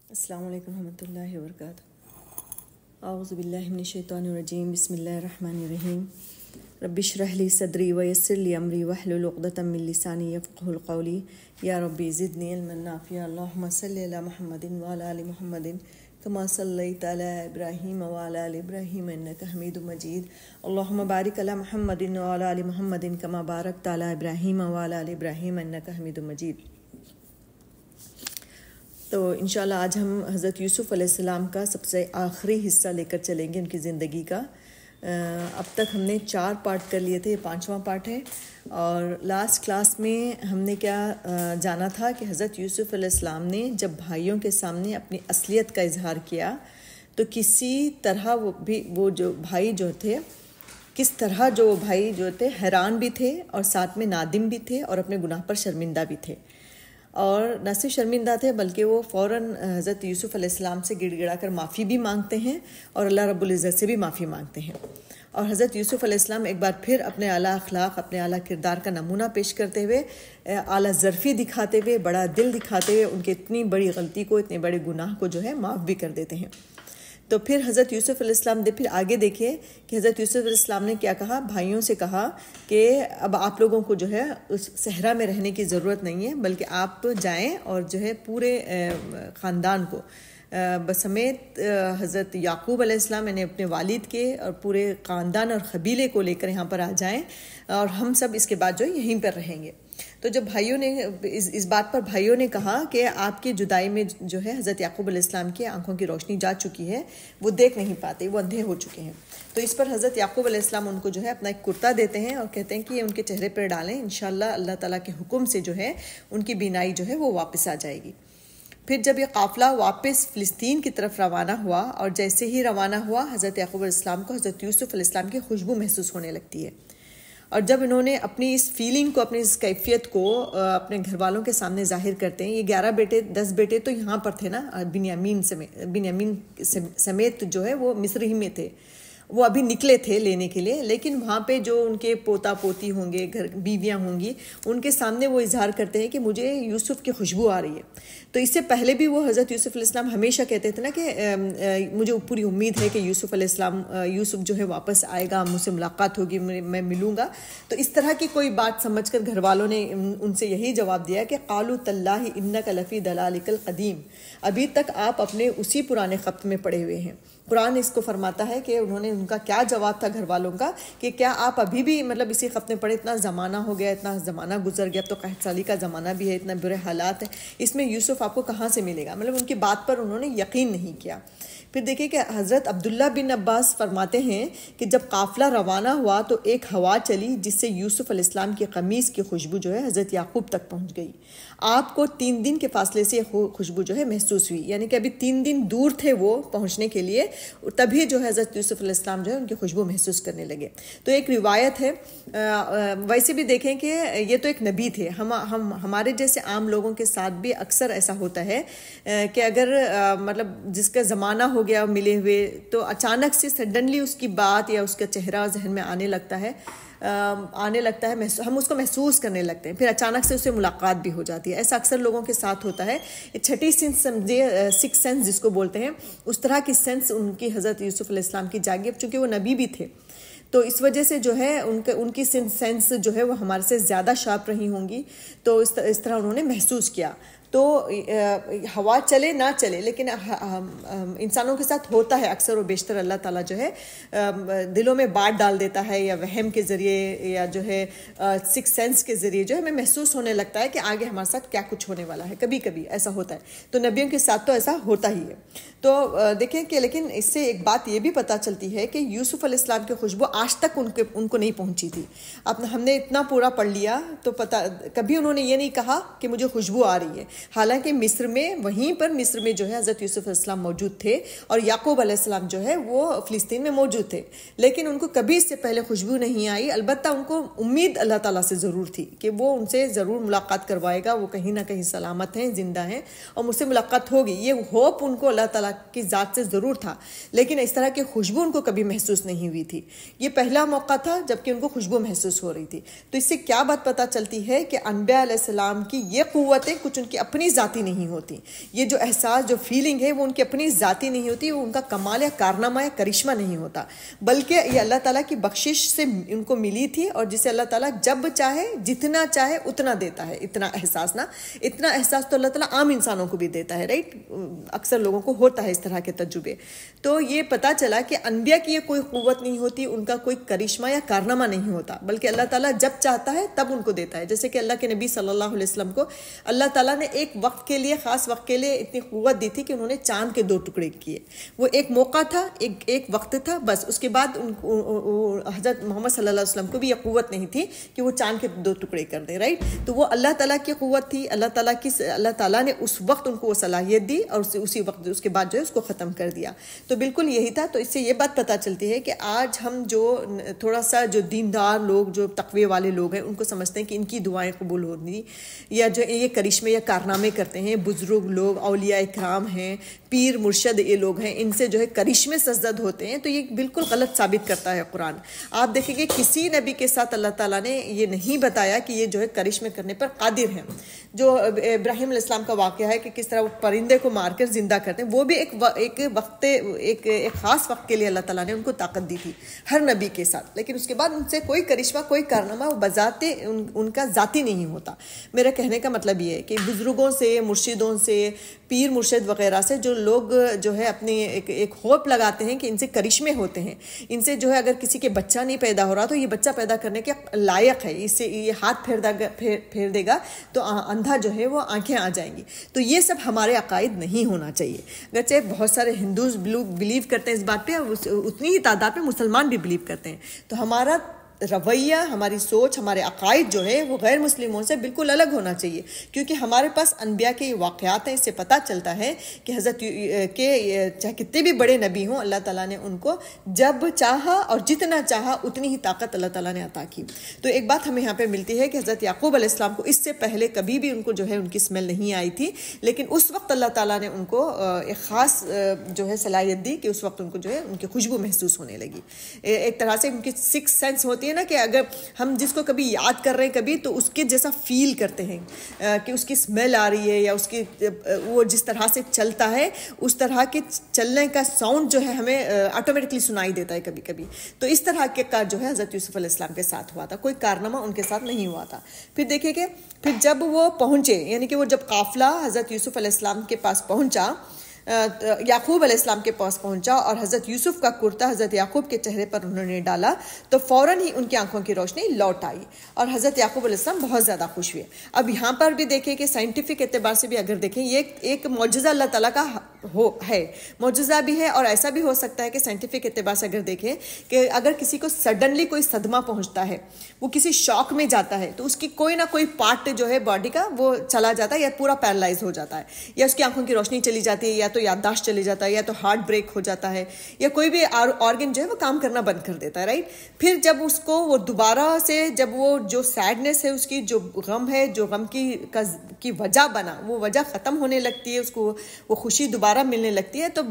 السلام علیکم ورحمۃ اللہ وبرکاتہ۔ اعوذ باللہ من الشیطان الرجیم، بسم اللہ الرحمن الرحیم۔ رب اشرح لی صدری ویسر لی امری واحلل عقدۃ من لسانی یفقهوا قولی۔ یا ربی زدنی علما نافعا، اللہم صلی علی محمد وعلی آل محمد کما صلیت علی ابراہیم وعلی آل ابراہیم انک حمید مجید، اللہم بارک علی محمد وعلی آل محمد کما بارکت علی ابراہیم وعلی آل ابراہیم انک حمید مجید۔ تو انشاءاللہ آج ہم حضرت یوسف علیہ السلام کا سب سے آخری حصہ لے کر چلیں گے ان کی زندگی کا۔ اب تک ہم نے 4 پارٹ کر لیے تھے، یہ 5واں پارٹ ہے۔ اور لاسٹ کلاس میں ہم نے کیا جانا تھا کہ حضرت یوسف علیہ السلام نے جب بھائیوں کے سامنے اپنی اصلیت کا اظہار کیا تو کسی طرح وہ جو بھائی جو تھے، کس طرح جو بھائی جو تھے حیران بھی تھے اور ساتھ میں نادم بھی تھے اور اپنے گناہ پر شرمندہ بھی تھے، اور نہ صرف شرمندہ تھے بلکہ وہ فوراً حضرت یوسف علیہ السلام سے گڑ گڑا کر معافی بھی مانگتے ہیں اور اللہ رب العزت سے بھی معافی مانگتے ہیں۔ اور حضرت یوسف علیہ السلام ایک بار پھر اپنے اعلیٰ اخلاق، اپنے اعلیٰ کردار کا نمونہ پیش کرتے ہوئے، اعلیٰ ظرفی دکھاتے ہوئے، بڑا دل دکھاتے ہوئے ان کے اتنی بڑی غلطی کو، اتنے بڑے گناہ کو جو ہے معاف بھی کر دیتے ہیں۔ تو پھر حضرت یوسف علیہ السلام پھر آگے دیکھیے کہ حضرت یوسف علیہ السلام نے کیا کہا، بھائیوں سے کہا کہ اب آپ لوگوں کو جو ہے اس صحرا میں رہنے کی ضرورت نہیں ہے، بلکہ آپ جائیں اور جو ہے پورے خاندان کو بسمیت حضرت یعقوب علیہ السلام یعنی اپنے والد کے اور پورے خاندان اور قبیلے کو لے کر یہاں پر آ جائیں، اور ہم سب اس کے بعد جو ہے یہیں پر رہیں گے۔ تو جب بھائیوں نے اس بات پر بھائیوں نے کہا کہ آپ کی جدائی میں جو ہے حضرت یعقوب علیہ السلام کی آنکھوں کی روشنی جا چکی ہے، وہ دیکھ نہیں پاتے، وہ اندھے ہو چکے ہیں، تو اس پر حضرت یعقوب علیہ السلام ان کو جو ہے اپنا ایک کرتا دیتے ہیں اور کہتے ہیں کہ یہ ان کے چہرے پر ڈالیں، انشاءاللہ اللہ تعالیٰ کے حکم سے جو ہے ان کی بینائی جو ہے وہ واپس آ جائے گی۔ پھر جب یہ قافلہ واپس فلسطین کی طرف روانہ ہوا، اور جیسے ہی روانہ ہوا حضرت یعقوب علیہ السلام کو حضرت یوسف علیہ السلام کی خوشبو محسوس ہونے لگتی ہے، اور جب انہوں نے اپنی اس فیلنگ کو، اپنی اس کیفیت کو اپنے گھر والوں کے سامنے ظاہر کرتے ہیں، یہ 11 بیٹے 10 بیٹے تو یہاں پر تھے نا، بنیامین سمیت جو ہے وہ مصر ہی میں تھے، وہ ابھی نکلے تھے لینے کے لیے، لیکن وہاں پہ جو ان کے پوتا پوتی ہوں گے، گھر بیویاں ہوں گی، ان کے سامنے وہ اظہار کرتے ہیں کہ مجھے یوسف کی خوشبو آ رہی ہے۔ تو اس سے پہلے بھی وہ حضرت یوسف علیہ السلام ہمیشہ کہتے تھے نا کہ مجھے پوری امید ہے کہ یوسف جو ہے واپس آئے گا، مجھ سے ملاقات ہوگی، میں ملوں گا۔ تو اس طرح کی کوئی بات سمجھ کر گھر والوں نے ان سے یہی جواب دیا کہ قالوا تاللہ انک لفی ضلالک القدیم، ابھی تک آپ اپنے اسی پرانے خط میں پڑے ہوئے ہیں۔ قرآن اس کو فرماتا ہے کہ انہوں نے، ان کا کیا جواب تھا گھر والوں کا کہ کیا آپ ابھی بھی اسی خط میں پڑے، اتنا زمانہ ہو گیا، اتنا زمانہ گزر گیا، اب تو قحط سالی کا زمانہ بھی ہے، اتنا برے حالات ہیں، اس میں یوسف آپ کو کہاں سے ملے گا، ان کی بات پر انہوں نے یقین نہیں کیا۔ پھر دیکھیں کہ حضرت عبداللہ بن عباس فرماتے ہیں کہ جب قافلہ روانہ ہوا تو ایک ہوا چلی جس سے یوسف علیہ السلام کی قمیص کی خوشبو جو ہے حضرت یعقوب تک پہنچ گئی۔ آپ کو 3 دن کے فاصلے سے خوشبو جو ہے محسوس ہوئی، یعنی کہ ابھی 3 دن دور تھے وہ پہنچنے کے لیے، تبھی جو ہے حضرت یوسف علیہ السلام جو ہے ان کی خوشبو محسوس کرنے لگے۔ تو ایک روایت ہے، ویسے بھی دیکھیں کہ یہ تو ایک نبی تھے، ہمارے جیسے عام لوگوں کے ساتھ بھی اکثر ایسا ہوتا ہے کہ اگر جس کا زمانہ ہو گیا ملے ہوئے، تو اچانک سے سڈنلی اس کی بات یا اس کا چہرہ ذہن میں آنے لگتا ہے، ہم اس کو محسوس کرنے لگتے ہیں، پھر اچانک سے اس سے ملاقات بھی ہو جاتی ہے۔ ایسا اکثر لوگوں کے ساتھ ہوتا ہے۔ یہ چھٹی سینس سمجھے، 6 سینس جس کو بولتے ہیں، اس طرح کی سینس ان کی حضرت یوسف علیہ السلام کی جاگی، چونکہ وہ نبی بھی تھے، تو اس وجہ سے جو ہے ان کی سینس جو ہے وہ ہمارے سے زیادہ شارپ رہی ہوں گی، تو اس طرح انہوں نے محسوس کیا۔ تو ہوا چلے نہ چلے، لیکن انسانوں کے ساتھ ہوتا ہے اکثر و بیشتر، اللہ تعالیٰ جو ہے دلوں میں بات ڈال دیتا ہے، یا وہم کے ذریعے یا جو ہے 6 سینس کے ذریعے جو ہے ہمیں محسوس ہونے لگتا ہے کہ آگے ہمارے ساتھ کیا کچھ ہونے والا ہے، کبھی کبھی ایسا ہوتا ہے۔ تو نبیوں کے ساتھ تو ایسا ہوتا ہی ہے۔ تو دیکھیں کہ لیکن اس سے ایک بات یہ بھی پتہ چلتی ہے کہ یوسف علیہ السلام کی خوشبو آج تک ان کو نہیں پہنچی تھی۔ اب ہم نے اتنا پورا پڑھ لیا تو کبھی انہوں نے یہ نہیں کہا کہ مجھے خوشبو آ رہی ہے، حالانکہ مصر میں، وہیں پر مصر میں جو ہے حضرت یوسف علیہ السلام موجود تھے، اور یعقوب علیہ السلام جو ہے وہ فلسطین میں موجود تھے، لیکن ان کو کبھی اس سے پہلے خوشبو نہیں آئی۔ البتہ ان کو امید اللہ تعالیٰ سے ضرور تھی کہ وہ ان سے ضرور ملاقات کروائے گا، وہ کہیں نہ کہیں سلامت ہیں، زندہ ہیں، اور مجھ سے ملاقات ہوگی، یہ ہوپ ان کو اللہ تعالیٰ کی ذات سے ضرور تھا، لیکن اس طرح کی خوشبو ان کو کبھی محسوس نہیں ہوئی تھی۔ یہ پہلا موقع تھا جبکہ ان کو خوشبو محسوس ہو رہی تھی۔ تو اس سے کیا بات پتہ چلتی ہے کہ انبیاء علیہ السلام کی یہ قوتیں کچھ ان کی اپنی ذاتی نہیں ہوتی. یہ جو احساس جو فیلنگ ہے وہ ان کی اپنی ذاتی نہیں ہوتی, وہ ان کا کمال یا کارنامہ یا کرشمہ نہیں ہوتا, بلکہ یہ اللہ تعالیٰ کی بخشش سے ان کو ملی تھی, اور جسے اللہ تعالیٰ جب چاہے جتنا چاہے اتنا دیتا ہے. اتنا احساس تو اللہ تعالیٰ عام انسانوں کو بھی دیتا ہے, رائٹ, اکثر لوگوں کو ہوتا ہے اس طرح کے تجربے. تو یہ پتہ چلا کہ انبیاء کی یہ کوئی قوت نہیں ہوتی, ان کا کوئی کرشمہ یا کارنامہ نہیں ہوتا, بلکہ اللہ تعالیٰ جب چاہتا ہے تب ان کو دیتا ہے. جیسے کہ اللہ کے نبی صلی اللہ علیہ وسلم کو اللہ تعالیٰ نے ایک وقت کے لیے, خاص وقت کے لیے اتنی قوت دی تھی کہ انہوں نے چاند کے 2 ٹکڑے کیے. وہ ایک موقع تھا, ایک وقت تھا بس. اس کے بعد حضرت محمد صلی اللہ علیہ وسلم کو بھی یہ قوت نہیں تھی کہ وہ چاند کے 2 ٹکڑے کر دیں, رائٹ. تو وہ اللہ تعالیٰ کی قوت تھی, اللہ تعالیٰ نے اس وقت ان کو وہ صلاحیت دی, اور اسی وقت اس کے بعد جو ہے اس کو ختم کر دیا. تو بالکل یہی تھا. تو اس سے یہ بات پتہ چلتی ہے کہ آج ہم جو تھوڑا سا جو دیندار لوگ, جو تقوی والے لوگ ہیں, ان کو سمجھتے ہیں کہ ان کی دعائیں قبول ہوتی, یا جو یہ کرشمے یا کارنامے کرتے ہیں, بزرگ لوگ, اولیاء اکرام ہیں, پیر مرشد یہ لوگ ہیں, ان سے جو ہے کرشمے سرزد ہوتے ہیں. تو یہ بالکل غلط ثابت کرتا ہے قرآن. آپ دیکھیں گے کسی نبی کے ساتھ اللہ تعالیٰ نے یہ نہیں بتایا کہ یہ جو ہے کرشمے کرنے پر قادر ہیں. جو ابراہیم علیہ السلام کا واقعہ ہے کہ کس طرح وہ پرندے کو مار کر زندہ کرتے ہیں, وہ بھی ایک خاص وقت کے لیے اللہ تعالیٰ نے ان کو طاقت دی تھی ہر نبی کے ساتھ. لیکن اس کے بعد ان سے کوئی کرشمہ, کوئی کارنامہ وہ بذات ان کا ذاتی نہیں ہوتا. میرا کہنے کا مطلب یہ ہے کہ بزرگوں سے, مرشدوں سے, پیر مرشد وغیرہ سے جو لوگ جو ہے اپنی ایک ہوپ لگاتے ہیں کہ ان سے کرشمے ہوتے ہیں, ان سے جو ہے اگر کسی کے بچہ نہیں پیدا ہو رہا تو یہ بچہ پیدا کرنے کے لائق ہے, اس سے یہ ہاتھ پھیر دے گا تو اندھا جو ہے وہ آنکھیں آ جائیں گی. تو یہ سب ہمارے عقائد نہیں ہونا چاہیے. اگرچہ بہت سارے ہندوز بلیو کرتے ہیں اس بات پہ, اتنی ہی تعداد میں مسلمان بھی بلیو کرتے ہیں. تو ہمارا رویہ, ہماری سوچ, ہمارے عقائد جو ہے وہ غیر مسلموں سے بالکل الگ ہونا چاہیے, کیونکہ ہمارے پاس انبیاء کے واقعات ہیں. اس سے پتہ چلتا ہے کہ حضرت کے چاہے کتنے بھی بڑے نبی ہوں, اللہ تعالیٰ نے ان کو جب چاہا اور جتنا چاہا اتنی ہی طاقت اللہ تعالیٰ نے عطا کی. تو ایک بات ہمیں یہاں پہ ملتی ہے کہ حضرت یعقوب علیہ السلام کو اس سے پہلے کبھی بھی ان کو جو ہے ان کی اسمیل نہیں آئی تھی, لیکن اس وقت اللہ تعالیٰ نے ان کو ایک خاص جو ہے صلاحیت دی کہ اس وقت ان کو جو ہے ان کی خوشبو محسوس ہونے لگی. ایک طرح سے ان کی 6 سینس ہوتی ہے نا, کہ اگر ہم جس کو کبھی یاد کر رہے ہیں کبھی, تو اس کے جیسا فیل کرتے ہیں کہ اس کی اسمیل آ رہی ہے, یا اس کی وہ جس طرح سے چلتا ہے اس طرح کے چلنے کا ساؤنڈ جو ہے ہمیں آٹومیٹکلی سنائی دیتا ہے کبھی کبھی. تو اس طرح کے کا جو ہے حضرت یوسف علیہ السلام کے ساتھ ہوا تھا, کوئی کارنامہ ان کے ساتھ نہیں ہوا تھا. پھر دیکھیں کہ پھر جب وہ پہنچے, یعنی کہ وہ جب قافلہ حضرت یوسف علیہ السلام کے پاس پہنچا, یعقوب علیہ السلام کے پاس پہنچا, اور حضرت یوسف کا کرتا حضرت یعقوب کے چہرے پر انہوں نے ڈالا, تو فوراً ہی ان کی آنکھوں کی روشنی لوٹ آئی, اور حضرت یعقوب علیہ السلام بہت زیادہ خوش ہوئے. اب یہاں پر بھی دیکھیں کہ سائنٹیفک اعتبار سے بھی اگر دیکھیں, یہ ایک معجزہ اللہ تعالیٰ کا ہے, معجزہ بھی ہے, اور ایسا بھی ہو سکتا ہے کہ سائنٹیفک اعتبار سے اگر دیکھیں کہ اگر کسی کو سڈنلی کوئی صدمہ پہنچتا ہے, وہ کسی شاک میں جاتا ہے, تو اس کی کوئی نہ کوئی پارٹ جو ہے باڈی کا وہ چلا جاتا ہے, یا پورا پیرالائز ہو جاتا ہے, یا اس کی آنکھوں کی روشنی چلی جاتی ہے, یا تو یادداشت چلی جاتا ہے, یا تو ہارٹ بریک ہو جاتا ہے, یا کوئی بھی آرگن جو ہے وہ کام کرنا بند کر دیتا ہے, رائٹ. پھر جب اس کو وہ دوبارہ سے, جب وہ جو سیڈنس ہے, اس کی جو غم ہے, جو غم کی وجہ بنا, وہ وجہ ختم ہونے لگتی ہے, اس کو وہ خوشی دوبارہ ملنے لگتی ہے, تو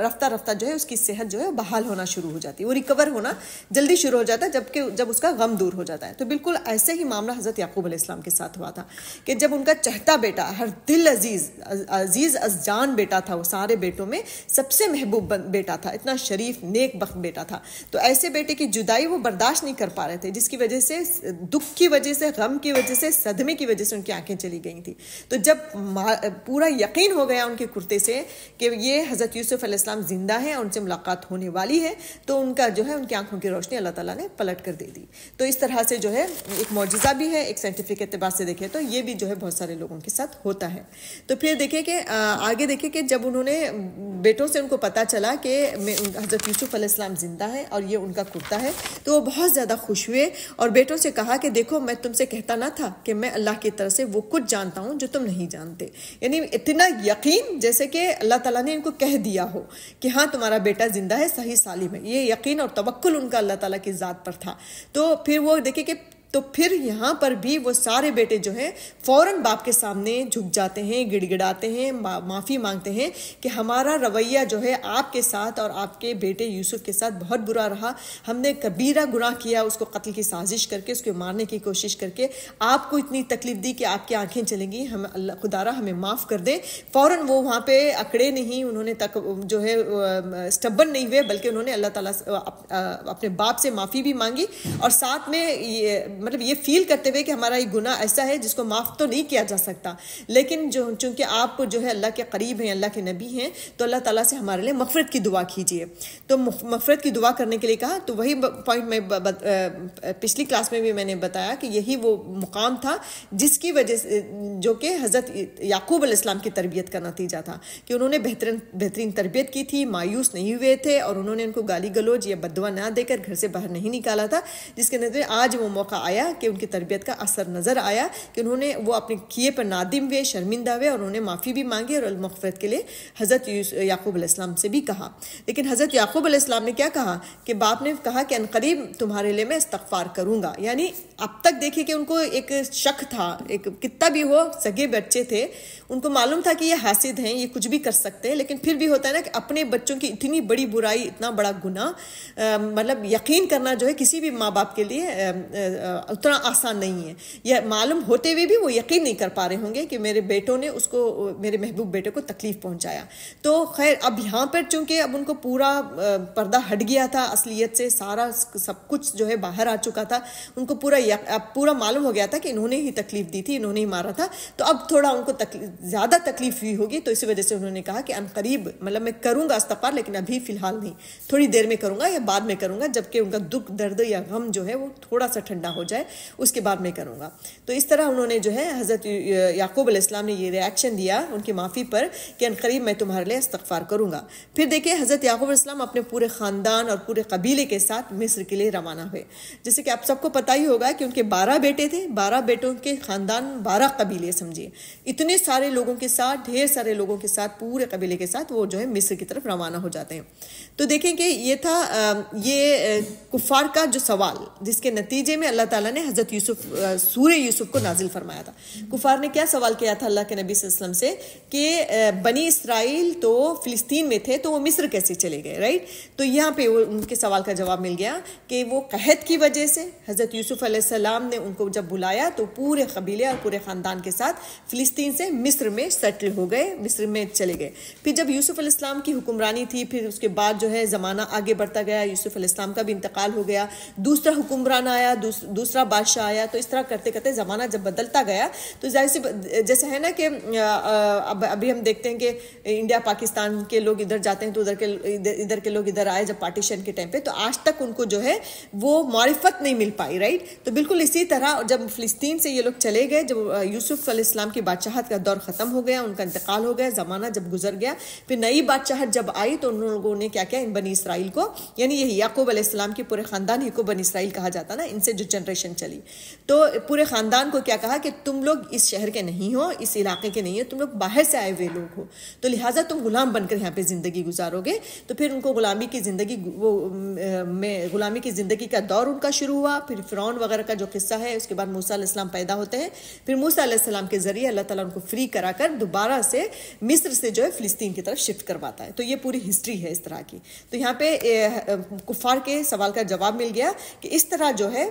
رفتہ رفتہ جو ہے اس کی صحت جو ہے بحال ہونا شروع ہو جاتی ہے, وہ ریکور ہونا جلدی شروع ہو جاتا ہے, جب اس کا غم دور ہو جاتا ہے. تو بالکل ایسے ہی معاملہ حضرت یعقوب علیہ السلام کے ساتھ ہوا تھا کہ جب ان کا چہتا بیٹا, ہر دل عزیز از جان بیٹا تھا, وہ سارے بیٹوں میں سب سے محبوب بیٹا تھا, اتنا شریف نیک بخت بیٹا تھا, تو ایسے بیٹے کی جدائی وہ برداشت نہیں کر پا رہے تھے, جس کی وجہ سے, دکھ کی وجہ سے, غم کی وجہ سے, صدمے کی وجہ سے ان کی آنکھیں چلی گئی تھی. تو جب پورا یقین ہو گیا ان کے کرتے سے کہ یہ حضرت یوسف علیہ السلام زندہ ہیں اور ان سے ملاقات ہونے والی ہے, تو ان کا جو ہے ان کی آنکھوں کی روشنی اللہ تعالیٰ نے پلٹ کر دے دی. تو اس طرح سے جو ہے ایک معجزہ بھی ہے, ایک سائنٹیفک اعتبار سے دیکھیں تو یہ بھی جو ہے بہت سارے لوگوں کے ساتھ ہوتا ہے. تو پھر دیکھیں کہ آگے دیکھیں کہ جب انہوں نے بیٹوں سے ان کو پتہ چلا کہ حضرت یوسف علیہ السلام زندہ ہے اور یہ ان کا کرتا ہے, تو وہ بہت زیادہ خوش ہوئے, اور بیٹوں سے کہا کہ دیکھو میں تم سے کہتا نہ تھا کہ میں اللہ کی طرف سے وہ کچھ جانتا ہوں جو تم نہیں جانتے. یعنی اتنا یقین جیسے کہ اللہ تعالیٰ نے ان کو کہہ دیا ہو کہ ہاں تمہارا بیٹا زندہ ہے, صحیح سالم ہے, یہ یقین اور توکل ان کا اللہ تعالیٰ کی ذات پر تھا. تو پھر وہ دیکھیں کہ تو پھر یہاں پر بھی وہ سارے بیٹے جو ہیں فوراً باپ کے سامنے جھک جاتے ہیں, گڑ گڑاتے ہیں, معافی مانگتے ہیں کہ ہمارا رویہ جو ہے آپ کے ساتھ اور آپ کے بیٹے یوسف کے ساتھ بہت برا رہا, ہم نے کبیرہ گناہ کیا, اس کو قتل کی سازش کر کے, اس کو مارنے کی کوشش کر کے آپ کو اتنی تکلیف دی کہ آپ کی آنکھیں چلیں گی, ہم اللہ خدا را ہمیں معاف کر دیں. فوراً وہ وہاں پہ اکڑے نہیں, انہوں نے تک جو ہے اسٹبن نہیں ہوئے, بلکہ انہوں نے اللہ تعالیٰ اپنے باپ سے معافی بھی مانگی, اور ساتھ میں مطلب یہ فیل کرتے ہوئے کہ ہمارا یہ گناہ ایسا ہے جس کو معاف تو نہیں کیا جا سکتا, لیکن چونکہ آپ جو ہے اللہ کے قریب ہیں, اللہ کے نبی ہیں, تو اللہ تعالیٰ سے ہمارے لیے مغفرت کی دعا کیجیے. تو مغفرت کی دعا کرنے کے لیے کہا. تو وہی پوائنٹ میں پچھلی کلاس میں بھی میں نے بتایا کہ یہی وہ مقام تھا جس کی وجہ سے, جو کہ حضرت یعقوب علیہ السلام کی تربیت کا نتیجہ تھا, کہ انہوں نے بہترین تربیت کی تھی, مایوس نہیں ہوئے تھے, اور انہوں نے ان کو گالی گلوچ یا بددعا نہ دے کر گھر سے باہر نہیں نکالا تھا, جس کے نتیجے آج وہ موقع آیا کہ ان کی تربیت کا اثر نظر آیا, کہ انہوں نے وہ اپنے کیے پر نادم ہوئے, شرمندہ ہوئے, اور انہوں نے معافی بھی مانگی اور مغفرت کے لیے حضرت یعقوب علیہ السلام سے بھی کہا. لیکن حضرت یعقوب علیہ السلام نے کیا کہا کہ باپ نے کہا کہ عنقریب تمہارے لیے میں استغفار کروں گا. یعنی اب تک دیکھیں کہ ان کو ایک شک تھا, ایک کتنا بھی ہو سگے بچے تھے, ان کو معلوم تھا کہ یہ حاسد ہیں, یہ کچھ بھی کر سکتے ہیں, لیکن پھر بھی ہوتا ہے نا کہ اپنے بچوں کی اتنی بڑی برائی, اتنا بڑا گناہ, مطلب یقین کرنا جو ہے کسی بھی ماں باپ کے لیے اتنا آسان نہیں ہے. یہ معلوم ہوتے ہوئے بھی وہ یقین نہیں کر پا رہے ہوں گے کہ میرے بیٹوں نے اس کو, میرے محبوب بیٹے کو تکلیف پہنچایا. تو خیر اب یہاں پر چونکہ اب ان کو پورا پردہ ہٹ گیا تھا اصلیت سے, سارا سب کچھ جو ہے باہر آ چکا تھا, ان کو پورا معلوم ہو گیا تھا کہ انہوں نے ہی تکلیف دی تھی, انہوں نے ہی مارا تھا. تو اب تھوڑا ان کو زیادہ تکلیف ہوئی ہوگی, تو اسی وجہ سے انہوں نے کہا کہ عنقریب مطلب میں کروں گا استغفار, لیکن ابھی فی الحال نہیں, تھوڑی دیر میں کروں گا یا بعد میں کروں گا, جبکہ ان کا دکھ درد یا غم جو ہے وہ تھوڑا سا ٹھنڈا ہو جائے, اس کے بعد میں کروں گا. تو اس طرح انہوں نے جو ہے حضرت یعقوب علیہ السلام نے یہ ریاکشن دیا ان کی معافی پر کہ عنقریب میں تمہارے لیے استغفار کروں گا. پھر دیکھیں حضرت یعقوب علیہ السلام اپنے پورے خاندان اور پورے قبیلے کے ساتھ مصر کے لیے روانہ ہوئے. جیسے کہ آپ سب کو پتہ ہی ہوگا کہ ان کے 12 بیٹے تھے, 12 بیٹوں کے خاندان, 12 قبیلے سمجھیے, اتنے سارے لوگوں کے ساتھ, ڈھیر سارے لوگوں کے ساتھ, پورے قبیلے کے ساتھ وہ جو ہے مصر کی طرف روانہ ہو جاتے ہیں. تو دیکھیں کہ یہ تھا یہ کفار کا جو سوال, جس کے نتیجے میں اللہ تعالیٰ نے حضرت سورہ یوسف کو نازل فرمایا تھا. کفار نے کیا سوال کیا تھا اللہ کے نبی صلی اللہ علیہ وسلم سے کہ بنی اسرائیل تو فلسطین میں تھے, تو وہ مصر کیسے چلے گئے, رائٹ. تو یہاں پہ ان کے سوال کا جواب مل گیا کہ وہ قحط کی وجہ سے حضرت یوسف علیہ السلام نے ان کو جب بلایا تو پورے قبیلے اور پورے خاندان کے ساتھ فلسطین سے مصر میں سیٹل ہو گئے, مصر میں چلے گئے. پھر جب یوسف علیہ السلام کی حکمرانی تھی, پھر اس کے بعد جو ہے زمانہ آگے بڑھتا گیا, یوسف علیہ السلام کا بھی انتقال ہو گیا, دوسرا حکمران آیا, دوسرا بادشاہ آیا. تو اس طرح کرتے کرتے زمانہ جب بدلتا گیا تو ظاہر سی جیسے ہے نا کہ ابھی ہم دیکھتے ہیں کہ انڈیا پاکستان کے لوگ ادھر جاتے ہیں تو ادھر کے لوگ ادھر آئے جب پارٹیشن کے ٹائم پہ, تو آج تک ان کو جو ہے وہ معرفت نہیں مل پائی, رائٹ. تو بالکل اسی طرح جب فلسطین سے یہ لوگ چلے گئے, جب یوسف علیہ السلام کی بادشاہت کا دور ختم ہو گیا, ان کا انتقال ہو گیا, زمانہ جب گزر گیا, پھر نئی بادشاہت جب آئی تو ان لوگوں نے کیا کیا, ان بنی اسرائیل کو, یعنی یہ یعقوب علیہ السلام کے پورے خاندان ہی کو بنی اسرائیل کہا جاتا نا, ان سے جو جنریشن چلی, تو پورے خاندان کو کیا کہا کہ تم لوگ اس شہر کے نہیں ہو, اس علاقے کے نہیں ہو, تم لوگ باہر سے آئے ہوئے لوگ ہو, تو لہٰذا تم غلام بن کر یہاں پہ زندگی گزارو گے. تو پھر ان کو غلامی کی زندگی کا دور ان کا شروع ہوا. پھر فرعون وغیرہ کا جو قصہ ہے, اس کے بعد موسیٰ علیہ السلام پیدا ہوتے ہیں, پھر موسیٰ علیہ السلام کے ذریعے اللہ تعالیٰ ان کو فری کرا کر دوبارہ سے مصر سے جو ہے فلسطین کی طرف شفٹ کرواتا ہے. تو یہ پوری ہسٹری ہے اس طرح کی. تو یہاں پہ کفار کے سوال کا جواب مل گیا کہ اس طرح جو ہے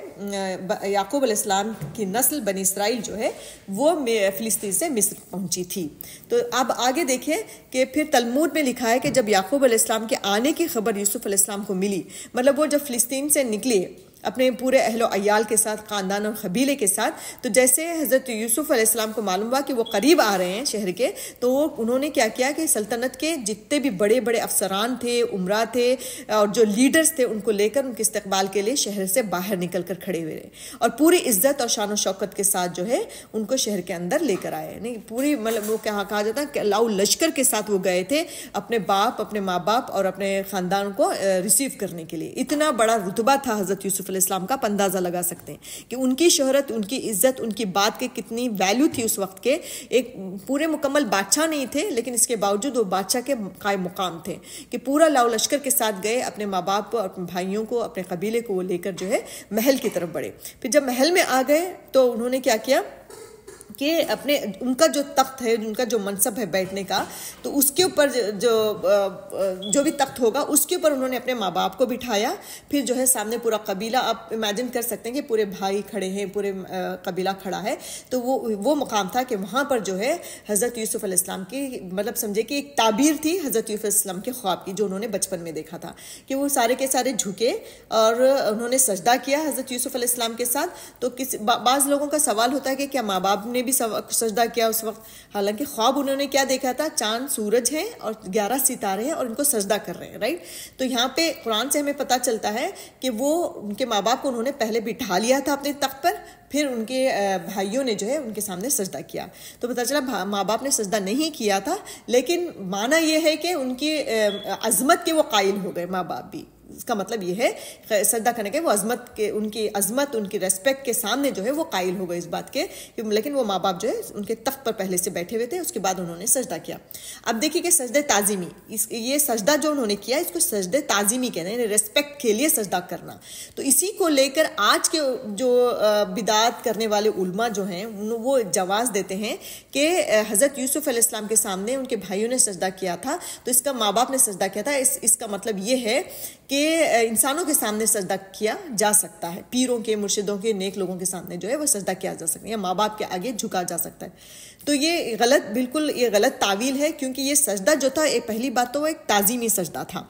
یعقوب علیہ السلام کی نسل بنی اسرائیل جو ہے وہ فلسطین سے مصر پہنچی تھی. تو اب آگے دیکھیں کہ پھر تلمود میں لکھا ہے کہ جب یعقوب علیہ السلام کے آنے کی خبر یوسف علیہ السلام کو ملی, مطلب وہ جب فلسطین سے نکلے اپنے پورے اہل و عیال کے ساتھ, خاندان اور قبیلے کے ساتھ, تو جیسے حضرت یوسف علیہ السلام کو معلوم ہوا کہ وہ قریب آ رہے ہیں شہر کے, تو انہوں نے کیا کیا کہ سلطنت کے جتنے بھی بڑے بڑے افسران تھے, عمرا تھے اور جو لیڈرز تھے, ان کو لے کر ان کے استقبال کے لیے شہر سے باہر نکل کر کھڑے ہوئے اور پوری عزت اور شان و شوکت کے ساتھ جو ہے ان کو شہر کے اندر لے کر آئے. نہیں پوری مطلب وہ کہا جاتا ہے کہ لاؤ لشکر کے ساتھ وہ گئے تھے اپنے باپ, اپنے ماں باپ اور اپنے خاندان کو ریسیو کرنے کے لیے. اتنا بڑا رتبہ تھا حضرت یوسف علیہ السلام کا آپ اندازہ لگا سکتے ہیں کہ ان کی شہرت، ان کی عزت، ان کی بات کے کتنی ویلیو تھی اس وقت کے. ایک پورے مکمل بادشاہ نہیں تھے لیکن اس کے باوجود وہ بادشاہ کے قائم مقام تھے کہ پورا لاؤ لشکر کے ساتھ گئے، اپنے ماں باپ کو، اپنے بھائیوں کو، اپنے قبیلے کو وہ لے کر جو ہے محل کی طرف بڑھے. پھر جب محل میں آ گئے تو انہوں نے کیا کیا کہ اپنے ان کا جو تخت ہے، ان کا جو منصب ہے بیٹھنے کا، تو اس کے اوپر جو بھی تخت ہوگا اس کے اوپر انہوں نے اپنے ماں باپ کو بٹھایا. پھر جو ہے سامنے پورا قبیلہ، آپ امیجن کر سکتے ہیں کہ پورے بھائی کھڑے ہیں، پورے قبیلہ کھڑا ہے. تو وہ مقام تھا کہ وہاں پر جو ہے حضرت یوسف علیہ السلام کی، مطلب سمجھے کہ ایک تعبیر تھی حضرت یوسف علیہ السلام کے خواب کی جو انہوں نے بچپن میں دیکھا تھا کہ وہ سارے کے سارے جھکے اور انہوں نے سجدہ کیا حضرت یوسف علیہ السلام کے ساتھ. تو بعض لوگوں کا سوال ہوتا ہے کہ کیا ماں باپ نے بھی سجدہ کیا اس وقت؟ حالانکہ خواب انہوں نے کیا دیکھا تھا؟ چاند، سورج ہیں اور 11 ستارے ہیں اور ان کو سجدہ کر رہے ہیں، رائٹ. تو یہاں پہ قرآن سے ہمیں پتہ چلتا ہے کہ وہ ان کے ماں باپ کو انہوں نے پہلے بٹھا لیا تھا اپنے تخت پر، پھر ان کے بھائیوں نے جو ہے ان کے سامنے سجدہ کیا. تو پتہ چلا ماں باپ نے سجدہ نہیں کیا تھا، لیکن معنی یہ ہے کہ ان کی عظمت کے وہ قائل ہو گئے ماں باپ بھی. اس کا مطلب یہ ہے سجدہ کرنے کے وہ عظمت کے، ان کی عظمت، ان کی ریسپیکٹ کے سامنے جو ہے وہ قائل ہو گئے اس بات کے. لیکن وہ ماں باپ جو ہے ان کے تخت پر پہلے سے بیٹھے ہوئے تھے، اس کے بعد انہوں نے سجدہ کیا. اب دیکھیے کہ سجدہ تعظیمی، یہ سجدہ جو انہوں نے کیا اس کو سجدہ تعظیمی کہتے ہیں، یعنی ریسپیکٹ کے لیے سجدہ کرنا. تو اسی کو لے کر آج کے جو بدعت کرنے والے علماء جو ہیں وہ جواز دیتے ہیں کہ حضرت یوسف علیہ السلام کے سامنے ان کے بھائیوں نے سجدہ کیا تھا تو اس کا ماں باپ نے سجدہ کیا تھا. اس کا مطلب یہ ہے کہ انسانوں کے سامنے سجدہ کیا جا سکتا ہے، پیروں کے، مرشدوں کے، نیک لوگوں کے سامنے جو ہے وہ سجدہ کیا جا سکتا ہے، یا ماں باپ کے آگے جھکا جا سکتا ہے. تو یہ غلط، بالکل یہ غلط تعویل ہے، کیونکہ یہ سجدہ جو تھا پہلی بات تو وہ ایک تعظیمی سجدہ تھا،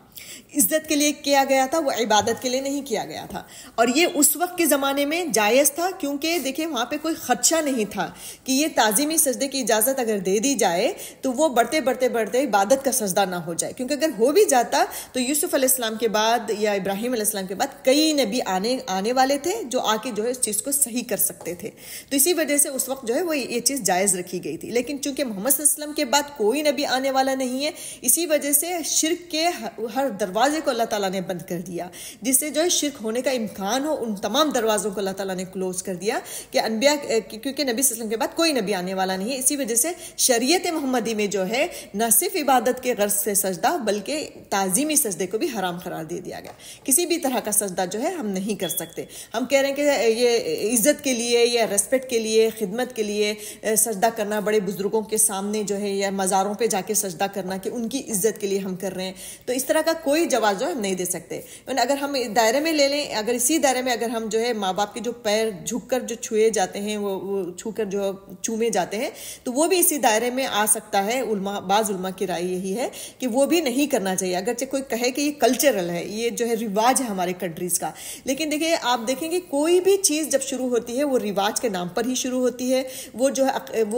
عزت کے لیے کیا گیا تھا، وہ عبادت کے لیے نہیں کیا گیا تھا. اور یہ اس وقت کے زمانے میں جائز تھا، کیونکہ دیکھیں وہاں پہ کوئی خدشہ نہیں تھا کہ یہ تعظیمی سجدے کی اجازت اگر دے دی جائے تو وہ بڑھتے بڑھتے بڑھتے عبادت کا سجدہ نہ ہو جائے. کیونکہ اگر ہو بھی جاتا تو یوسف علیہ السلام کے بعد یا ابراہیم علیہ السلام کے بعد کئی نبی آنے والے تھے جو آ کے جو ہے اس چیز کو صحیح کر سکتے تھے. تو اسی وجہ سے اس وقت جو ہے وہ یہ چیز جائز رکھی گئی تھی. لیکن چونکہ محمد صلی اللہ علیہ وسلم کے بعد کوئی نبی آنے والا نہیں ہے، اسی وجہ سے شرک کے ہر دروازے کو اللہ تعالیٰ نے بند کر دیا، جس سے جو ہے شرک ہونے کا امکان ہو، ان تمام دروازوں کو اللہ تعالیٰ نے کلوز کر دیا کہ انبیاء، کیونکہ نبی صلی اللہ علیہ وسلم کے بعد کوئی نبی آنے والا نہیں ہے. اسی وجہ سے شریعت محمدی میں جو ہے نہ صرف عبادت کے غرض سے سجدہ بلکہ تعظیمی سجدے کو بھی حرام قرار دے دیا گیا. کسی بھی طرح کا سجدہ جو ہے ہم نہیں کر سکتے. ہم کہہ رہے ہیں کہ یہ عزت کے لیے یا ریسپیکٹ کے لیے، خدمت کے لیے سجدہ کرنا، بڑے بزرگوں کے سامنے جو ہے یا مزاروں پہ جا کے سجدہ کرنا کہ ان کی عزت کے لیے ہم کر رہے ہیں، تو اس طرح کا کوئی جواز جو ہم نہیں دے سکتے. اگر ہم دائرے میں لے لیں، اگر اسی دائرے میں اگر ہم جو ہے ماں باپ کے جو پیر جھک کر جو چھوئے جاتے ہیں، وہ چھو کر جو چومے جاتے ہیں، تو وہ بھی اسی دائرے میں آ سکتا ہے. بعض علماء کی رائے یہی ہے کہ وہ بھی نہیں کرنا چاہیے، اگرچہ کوئی کہے کہ یہ کلچرل ہے، یہ جو ہے رواج ہے ہمارے کنٹریز کا. لیکن دیکھیں آپ دیکھیں گے کوئی بھی چیز جب شروع ہوتی ہے وہ رواج کے نام پر ہی شروع ہوتی ہے، وہ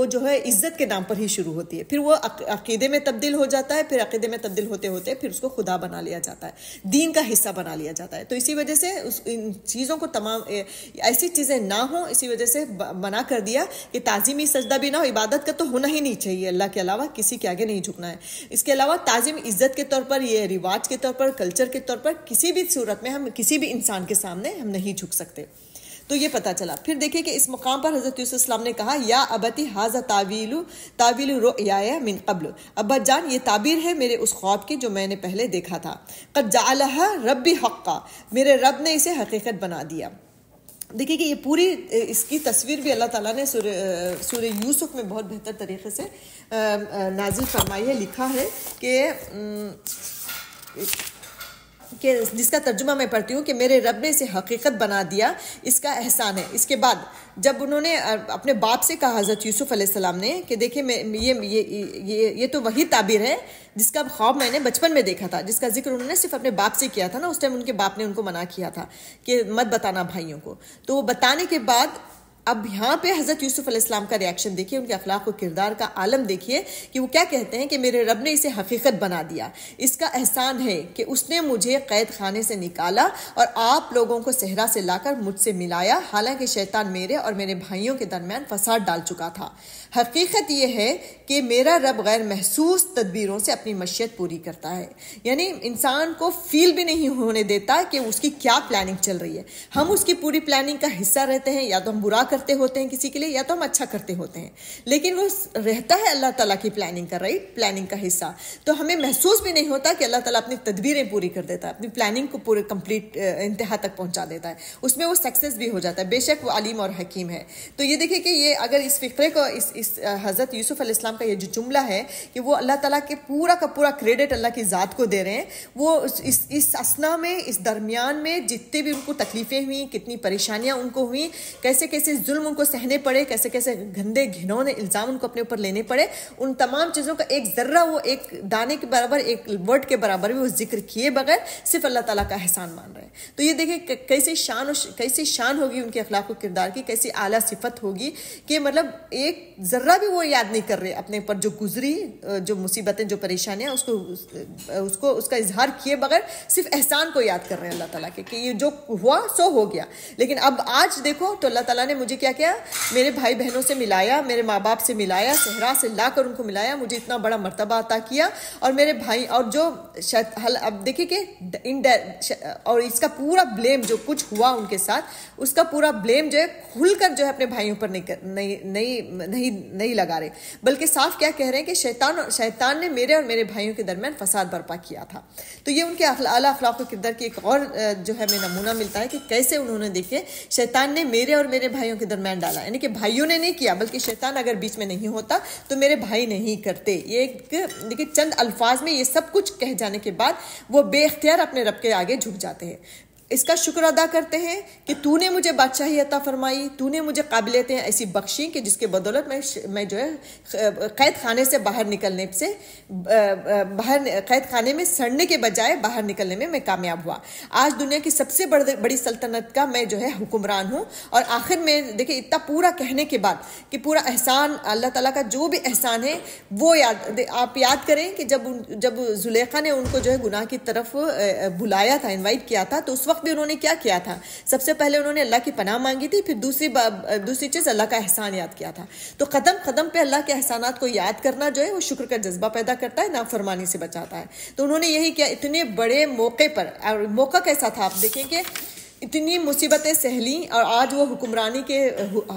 جو ہے عزت کے نام پر ہی شروع ہوتی ہے، پھر وہ عقیدے میں تبدیل ہو جاتا ہے، پھر عقیدے میں تبدیل ہوتے ہوتے پھر اس کو خدا بنا لیا جاتا ہے، دین کا حصہ بنا لیا جاتا ہے. تو اسی وجہ سے ان چیزوں کو تمام ایسی چیزیں نہ ہوں، اسی وجہ سے منع کر دیا کہ تعظیمی سجدہ بھی نہ ہو. عبادت کا تو ہونا ہی نہیں چاہیے، اللہ کے علاوہ کسی کے آگے نہیں جھکنا ہے. اس کے علاوہ تعظیم عزت کے طور پر، یہ رواج کے طور پر، کلچر کے طور پر کسی بھی صورت میں ہم کسی بھی انسان کے سامنے ہم نہیں جھک سکتے. تو یہ پتہ چلا. پھر دیکھیں کہ اس مقام پر حضرت یوسف علیہ السلام نے کہا یا ابتی ھذا تعویل رؤیایا من قبل، ابا جان یہ تعبیر ہے میرے اس خواب کی جو میں نے پہلے دیکھا تھا. قد جعلھا ربی حقا، میرے رب نے اسے حقیقت بنا دیا. دیکھیے کہ یہ پوری اس کی تصویر بھی اللہ تعالیٰ نے سورہ یوسف میں بہت بہتر طریقے سے نازل فرمائی ہے. لکھا ہے کہ جس کا ترجمہ میں پڑھتی ہوں کہ میرے رب نے اسے حقیقت بنا دیا، اس کا احسان ہے. اس کے بعد جب انہوں نے اپنے باپ سے کہا حضرت یوسف علیہ السلام نے کہ دیکھیں یہ تو وہی تعبیر ہے جس کا خواب میں نے بچپن میں دیکھا تھا، جس کا ذکر انہوں نے صرف اپنے باپ سے کیا تھا نا، اس ٹائم ان کے باپ نے ان کو منع کیا تھا کہ مت بتانا بھائیوں کو. تو وہ بتانے کے بعد اب یہاں پہ حضرت یوسف علیہ السلام کا ریاکشن دیکھیے، ان کے اخلاق و کردار کا عالم دیکھیے کہ وہ کیا کہتے ہیں کہ میرے رب نے اسے حقیقت بنا دیا، اس کا احسان ہے کہ اس نے مجھے قید خانے سے نکالا اور آپ لوگوں کو صحرا سے لا کر مجھ سے ملایا، حالانکہ شیطان میرے اور میرے بھائیوں کے درمیان فساد ڈال چکا تھا۔ حقیقت یہ ہے کہ میرا رب غیر محسوس تدبیروں سے اپنی مشیت پوری کرتا ہے، یعنی انسان کو فیل بھی نہیں ہونے دیتا کہ اس کی کیا پلاننگ چل رہی ہے۔ ہم اس کی پوری پلاننگ کا حصہ رہتے ہیں، یا تو ہم برا کرتے ہوتے ہیں کسی کے لیے، یا تو ہم اچھا کرتے ہوتے ہیں، لیکن وہ رہتا ہے اللہ تعالیٰ کی پلاننگ کا، رائٹ، پلاننگ کا حصہ۔ تو ہمیں محسوس بھی نہیں ہوتا کہ اللہ تعالیٰ اپنی تدبیریں پوری کر دیتا ہے، اپنی پلاننگ کو پورے کمپلیٹ انتہا تک پہنچا دیتا ہے، اس میں وہ سکسیس بھی ہو جاتا ہے، بے شک وہ علیم اور حکیم ہے۔ تو یہ دیکھیں کہ یہ اگر اس فقرے کو اس حضرت یوسف علیہ السلام کا یہ جو جملہ ہے کہ وہ اللہ تعالیٰ کے پورا کا پورا کریڈٹ اللہ کی ذات کو دے رہے ہیں، وہ اس اسنا میں، اس درمیان میں جتنے بھی ان کو تکلیفیں ہوئیں، کتنی پریشانیاں ان کو ہوئیں، کیسے کیسے ظلم ان کو سہنے پڑے، کیسے کیسے گندے گھنونے الزام ان کو اپنے اوپر لینے پڑے، ان تمام چیزوں کا ایک ذرہ، وہ ایک دانے کے برابر، ایک ورڈ کے برابر بھی وہ ذکر کیے بغیر صرف اللہ تعالیٰ کا احسان مان رہے ہیں۔ تو یہ دیکھیں کیسی شان ہوگی ان کے اخلاق و کردار کی، کیسی اعلیٰ صفت ہوگی کہ مطلب ایک ذرہ بھی وہ یاد نہیں کر رہے اپنے پر جو گزری، جو مصیبتیں، جو پریشانیاں، اس کا اظہار کیے بغیر صرف احسان کو یاد کر رہے ہیں اللہ تعالیٰ کے کہ یہ جو ہوا سو ہو گیا۔ لیکن اب آج دیکھو تو اللہ تعالیٰ نے مجھے کیا کیا، میرے بھائی بہنوں سے ملایا، میرے ماں باپ سے ملایا، صحرا سے لا کر ان کو ملایا، مجھے اتنا بڑا مرتبہ عطا کیا، اور میرے بھائی، اور جو اب دیکھیں کہ اور اس کا پورا بلیم جو کچھ ہوا ان کے ساتھ، اس کا پورا بلیم جو ہے کھل کر جو ہے اپنے بھائیوں پر نہیں لگا رہے، بلکہ صاف کیا کہہ رہے ہیں کہ شیطان نے میرے اور میرے بھائیوں کے درمیان فساد برپا کیا تھا۔ تو یہ ان کے اعلیٰ اخلاق و کردار کی ایک اور جو ہے ہمیں نمونہ ملتا ہے کہ کیسے انہوں نے دیکھے شیطان نے میرے اور میرے بھائیوں کے درمیان ڈالا، یعنی کہ بھائیوں نے نہیں کیا بلکہ شیطان اگر بیچ میں نہیں ہوتا تو میرے بھائی نہیں کرتے۔ یہ ایک دیکھیں چند الفاظ میں یہ سب کچھ کہہ جانے کے بعد وہ بے اختیار اپنے رب کے آگے جھک جاتے ہیں، اس کا شکر ادا کرتے ہیں کہ تو نے مجھے بادشاہی عطا فرمائی، تو نے مجھے قابلیتیں ایسی بخشی کہ جس کے بدولت میں جو ہے قید خانے سے باہر نکلنے سے قید خانے میں سڑنے کے بجائے باہر نکلنے میں کامیاب ہوا۔ آج دنیا کی سب سے بڑی سلطنت کا میں جو ہے حکمران ہوں، اور آخر میں دیکھیں اتنا پورا کہنے کے بعد کہ پورا احسان اللہ تعالیٰ کا جو بھی احسان ہے وہ آپ یاد کریں کہ جب زلیخا نے ان کو جو ہے گناہ کی طرف بلایا تھا، انوائٹ کیا تھا، تو اس وقت بھی انہوں نے کیا کیا تھا، سب سے پہلے انہوں نے اللہ کی پناہ مانگی تھی، پھر دوسری چیز اللہ کا احسان یاد کیا تھا۔ تو قدم قدم پہ اللہ کے احسانات کو یاد کرنا جو ہے وہ شکر کا جذبہ پیدا کرتا ہے، نافرمانی سے بچاتا ہے۔ تو انہوں نے یہی کیا، اتنے بڑے موقع پر، اور موقع کیسا تھا آپ دیکھیں کہ اتنی مصیبتیں سہلیں، اور آج وہ حکمرانی کے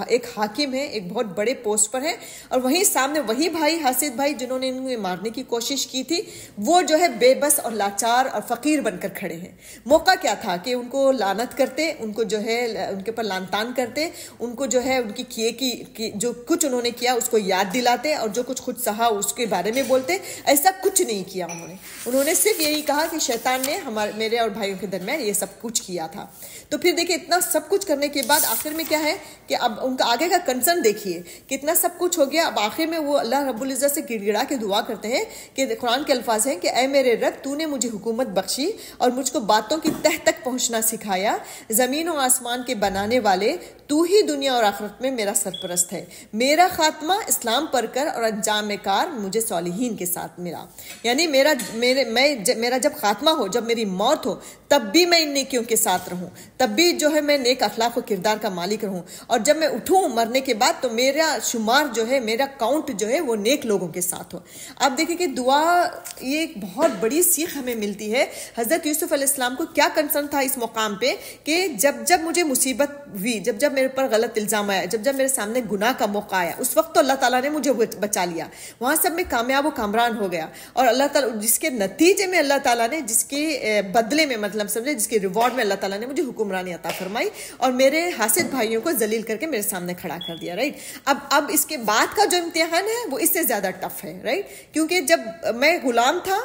ایک حاکم ہیں، ایک بہت بڑے پوسٹ پر ہیں، اور وہیں سامنے وہی بھائی، حاسد بھائی جنہوں نے ان کو مارنے کی کوشش کی تھی، وہ جو ہے بے بس اور لاچار اور فقیر بن کر کھڑے ہیں۔ موقع کیا تھا کہ ان کو لعنت کرتے، ان کو جو ہے ان کے پر لعن طعن کرتے، ان کو جو ہے ان کی کیے کی جو کچھ انہوں نے کیا اس کو یاد دلاتے، اور جو کچھ خود سہا اس کے بارے میں بولتے۔ ایسا کچھ نہیں کیا انہوں نے صرف یہی کہا کہ شیطان نے میرے اور بھائیوں کے درمیان یہ سب کچھ کیا تھا۔ تو پھر دیکھیں اتنا سب کچھ کرنے کے بعد آخر میں کیا ہے کہ اب ان کا آگے کا کنسرن دیکھیے کہ اتنا سب کچھ ہو گیا، اب آخر میں وہ اللہ رب العزت سے گڑ گڑا کے دعا کرتے ہیں کہ قرآن کے الفاظ ہیں کہ اے میرے رب، تو نے مجھے حکومت بخشی اور مجھ کو باتوں کی تہ تک پہنچنا سکھایا، زمین و آسمان کے بنانے والے تو ہی دنیا اور آخرت میں میرا سرپرست ہے، میرا خاتمہ اسلام پر کر اور انجام کار مجھے صالحین کے ساتھ ملا۔ یعنی میرا جب خاتمہ ہو، جب میری موت ہو، تب بھی میں ان نیکیوں کے ساتھ رہوں، تب بھی جو ہے میں نیک اخلاق و کردار کا مالک رہوں، اور جب میں اٹھوں مرنے کے بعد تو میرا شمار جو ہے، میرا کاؤنٹ جو ہے وہ نیک لوگوں کے ساتھ ہو۔ اب دیکھیں کہ دعا، یہ ایک بہت بڑی سیکھ ہمیں ملتی ہے۔ حضرت یوسف علیہ السلام کو کیا کنسرن تھا اس مقام پہ کہ جب مجھے مصیبت ہوئی، جب میرے پر غلط الزام آیا، جب میرے سامنے گناہ کا موقع آیا، اس وقت تو اللہ تعالیٰ نے مجھے بچا لیا، وہاں سب میں کامیاب و کامران ہو گیا، اور اللہ تعالیٰ جس کے نتیجے میں اللہ تعالیٰ نے، جس کے بدلے میں مطلب سمجھے، جس کے ریوارڈ میں اللہ تعالیٰ نے مجھے حکمرانی عطا فرمائی اور میرے حاسد بھائیوں کو ذلیل کر کے میرے سامنے کھڑا کر دیا، رائٹ۔ اب اس کے بعد کا جو امتحان ہے وہ اس سے زیادہ ٹف ہے، رائٹ، کیونکہ جب میں غلام تھا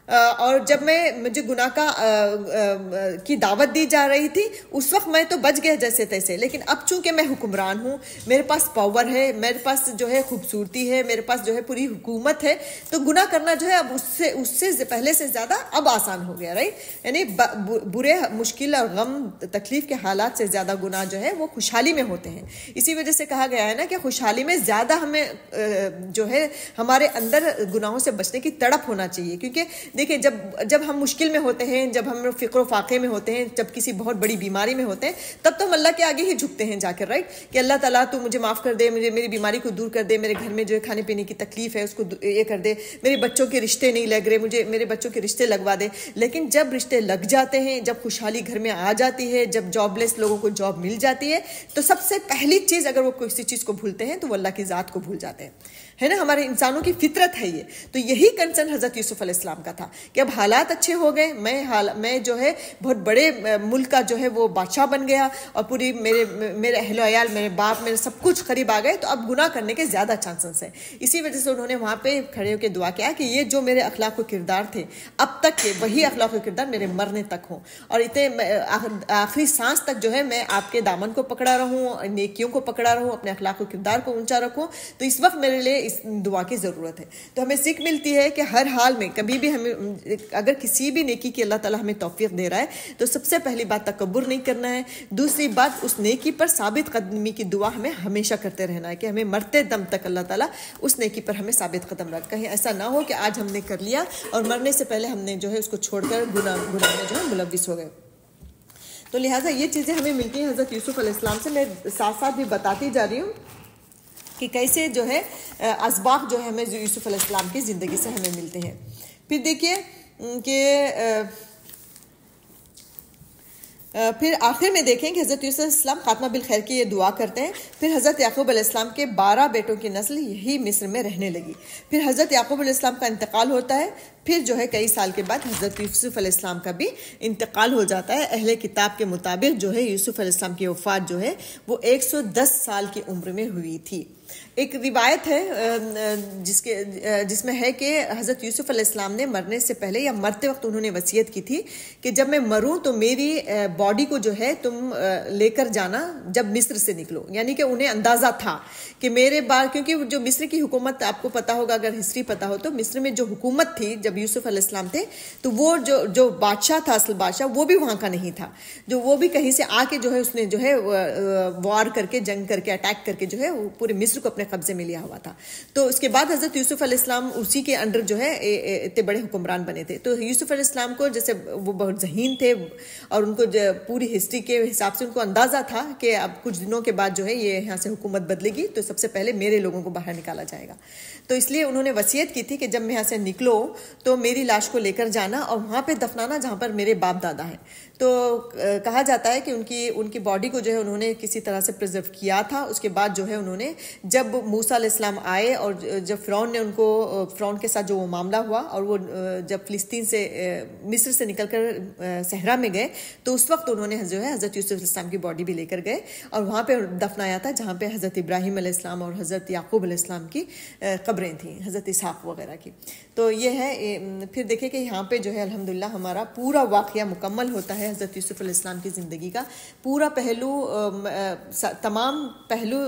اور جب مجھے گناہ کی دعوت دی جا رہی تھی اس وقت میں تو بچ گیا جیسے تیسے، لیکن اب چونکہ میں حکمران ہوں، میرے پاس پاور ہے، میرے پاس جو ہے خوبصورتی ہے، میرے پاس جو ہے پوری حکومت ہے، تو گناہ کرنا جو ہے اب اس سے پہلے سے زیادہ اب آسان ہو گیا، رائٹ؟ یعنی برے مشکل اور غم تکلیف کے حالات سے زیادہ گناہ جو ہے وہ خوشحالی میں ہوتے ہیں۔ اسی وجہ سے کہا گیا ہے نا کہ خوشحالی میں زیادہ ہمیں جو ہے ہمارے اندر گناہوں سے بچنے کی تڑپ ہونا چاہیے، کیونکہ دیکھیں جب ہم مشکل میں ہوتے ہیں، جب ہم فکر و فاقے میں ہوتے ہیں، جب کسی بہت بڑی بیماری میں ہوتے ہیں، تب تو ہم اللہ کے آگے ہی جھکتے ہیں جا کر، رائٹ؟ کہ اللہ تعالیٰ تو مجھے معاف کر دے، میری بیماری کو دور کر دے، میرے گھر میں جو ہے کھانے پینے کی تکلیف ہے اس کو یہ کر دے، میرے بچوں کے رشتے نہیں لگ رہے، مجھے میرے بچوں کے رشتے لگوا دے۔ لیکن جب رشتے لگ جاتے ہیں، جب خوشحالی گھر میں آ جاتی ہے، جب جاب لیس لوگوں کو جاب مل جاتی ہے، تو سب سے پہلی چیز اگر وہ کسی چیز کو بھولتے ہیں تو وہ اللہ کی ذات کو بھول جاتے ہیں، ہے نا؟ ہمارے انسانوں کی فطرت ہے یہ۔ تو یہی کنسرن حضرت یوسف علیہ السلام کا تھا کہ اب حالات اچھے ہو گئے، میں جو ہے بہت بڑے ملک کا جو ہے وہ بادشاہ بن گیا، اور پوری میرے اہل و عیال، میرے باپ، میرے سب کچھ قریب آ گئے، تو اب گناہ کرنے کے زیادہ چانسز ہیں۔ اسی وجہ سے انہوں نے وہاں پہ کھڑے ہو کے دعا کیا کہ یہ جو میرے اخلاق و کردار تھے اب تک کے، وہی اخلاق و کردار میرے مرنے تک ہوں، اور اتنے آخری سانس تک جو ہے میں آپ کے دامن کو پکڑا رہوں، نیکیوں کو پکڑا رہوں، اپنے اخلاق و کردار کو اونچا رکھوں۔ تو اس وقت میرے لیے اس دعا کی ضرورت ہے۔ تو ہمیں سیکھ ملتی ہے کہ ہر حال میں کبھی بھی ہمیں اگر کسی بھی نیکی کی اللہ تعالیٰ ہمیں توفیق دے رہا ہے تو سب سے پہلی بات تکبر نہیں کرنا ہے، دوسری بات اس نیکی پر ثابت قدمی کی دعا ہمیں ہمیشہ کرتے رہنا ہے کہ ہمیں مرتے دم تک اللہ تعالیٰ اس نیکی پر ہمیں ثابت قدم رکھ، کہیں ایسا نہ ہو کہ آج ہم نے کر لیا اور مرنے سے پہلے ہم نے جو ہے اس کو چھوڑ کر گناہ میں جو ہے ملوث ہو گئے۔ تو لہٰذا یہ چیزیں ہمیں ملتی ہیں حضرت یوسف علیہ السلام سے۔ میں ساتھ ساتھ بھی بتاتی جا رہی ہوں کہ کیسے جو ہے اسباق جو ہے ہمیں یوسف علیہ السلام کی زندگی سے ہمیں ملتے ہیں۔ پھر دیکھیے کہ پھر آخر میں دیکھیں کہ حضرت یوسف علیہ السلام خاتمہ بالخیر کی یہ دعا کرتے ہیں۔ پھر حضرت یعقوب علیہ السلام کے 12 بیٹوں کی نسل یہی مصر میں رہنے لگی۔ پھر حضرت یعقوب علیہ السلام کا انتقال ہوتا ہے، پھر جو ہے کئی سال کے بعد حضرت یوسف علیہ السلام کا بھی انتقال ہو جاتا ہے۔ اہل کتاب کے مطابق جو ہے یوسف علیہ السلام کی وفات جو ہے وہ 110 سال کی عمر میں ہوئی تھی۔ ایک روایت ہے جس میں ہے کہ حضرت یوسف علیہ السلام نے مرنے سے پہلے یا مرتے وقت انہوں نے وصیت کی تھی کہ جب میں مروں تو میری باڈی کو جو ہے تم لے کر جانا جب مصر سے نکلو، یعنی کہ انہیں اندازہ تھا کہ میرے بعد، کیونکہ جو مصر کی حکومت آپ کو پتا ہوگا، اگر ہسٹری پتا ہو تو مصر میں جو حکومت تھی جب یوسف علیہ السلام تھے تو وہ جو بادشاہ تھا، اصل بادشاہ، وہ بھی وہاں کا نہیں تھا، جو وہ بھی کہیں سے آ کے جو ہے اس نے جو ہے وار کر کے، جنگ کر کے، اٹیک کر کے جو ہے پورے مصر کو اپنے قبضے میں لیا ہوا تھا۔ تو اس کے بعد حضرت یوسف علیہ السلام اسی کے انڈر جو ہے اتنے بڑے حکمران بنے تھے۔ تو یوسف علیہ السلام کو جیسے وہ بہت ذہین تھے اور ان کو پوری ہسٹری کے حساب سے ان کو اندازہ تھا کہ اب کچھ دنوں کے بعد جو ہے یہ یہاں سے حکومت بدلے گی تو سب سے پہلے میرے لوگوں کو باہر نکالا جائے گا۔ تو اس لیے انہوں نے وصیت کی تھی کہ جب میں یہاں سے نکلو تو میری لاش کو لے کر جانا اور وہاں پہ دفنانا جہاں پر میرے باپ دادا ہیں۔ تو کہا جاتا ہے کہ ان کی باڈی کو جو ہے انہوں نے کسی طرح سے پرزرو کیا تھا۔ اس کے بعد جو ہے انہوں نے جب موسیٰ علیہ السلام آئے اور جب فرعون کے ساتھ جو وہ معاملہ ہوا اور وہ جب فلسطین سے مصر سے نکل کر صحرا میں گئے تو اس وقت انہوں نے جو ہے حضرت یوسف علیہ السلام کی باڈی بھی لے کر گئے اور وہاں پہ دفنایا تھا جہاں پہ حضرت ابراہیم علیہ السلام اور حضرت یعقوب علیہ السلام کی قبریں تھیں، حضرت اسحاق وغیرہ کی۔ تو یہ ہے، پھر دیکھیں کہ یہاں پہ جو ہے الحمدللہ ہمارا پورا واقعہ مکمل ہوتا ہے حضرت یوسف علیہ السلام کی زندگی کا پورا پہلو، تمام پہلو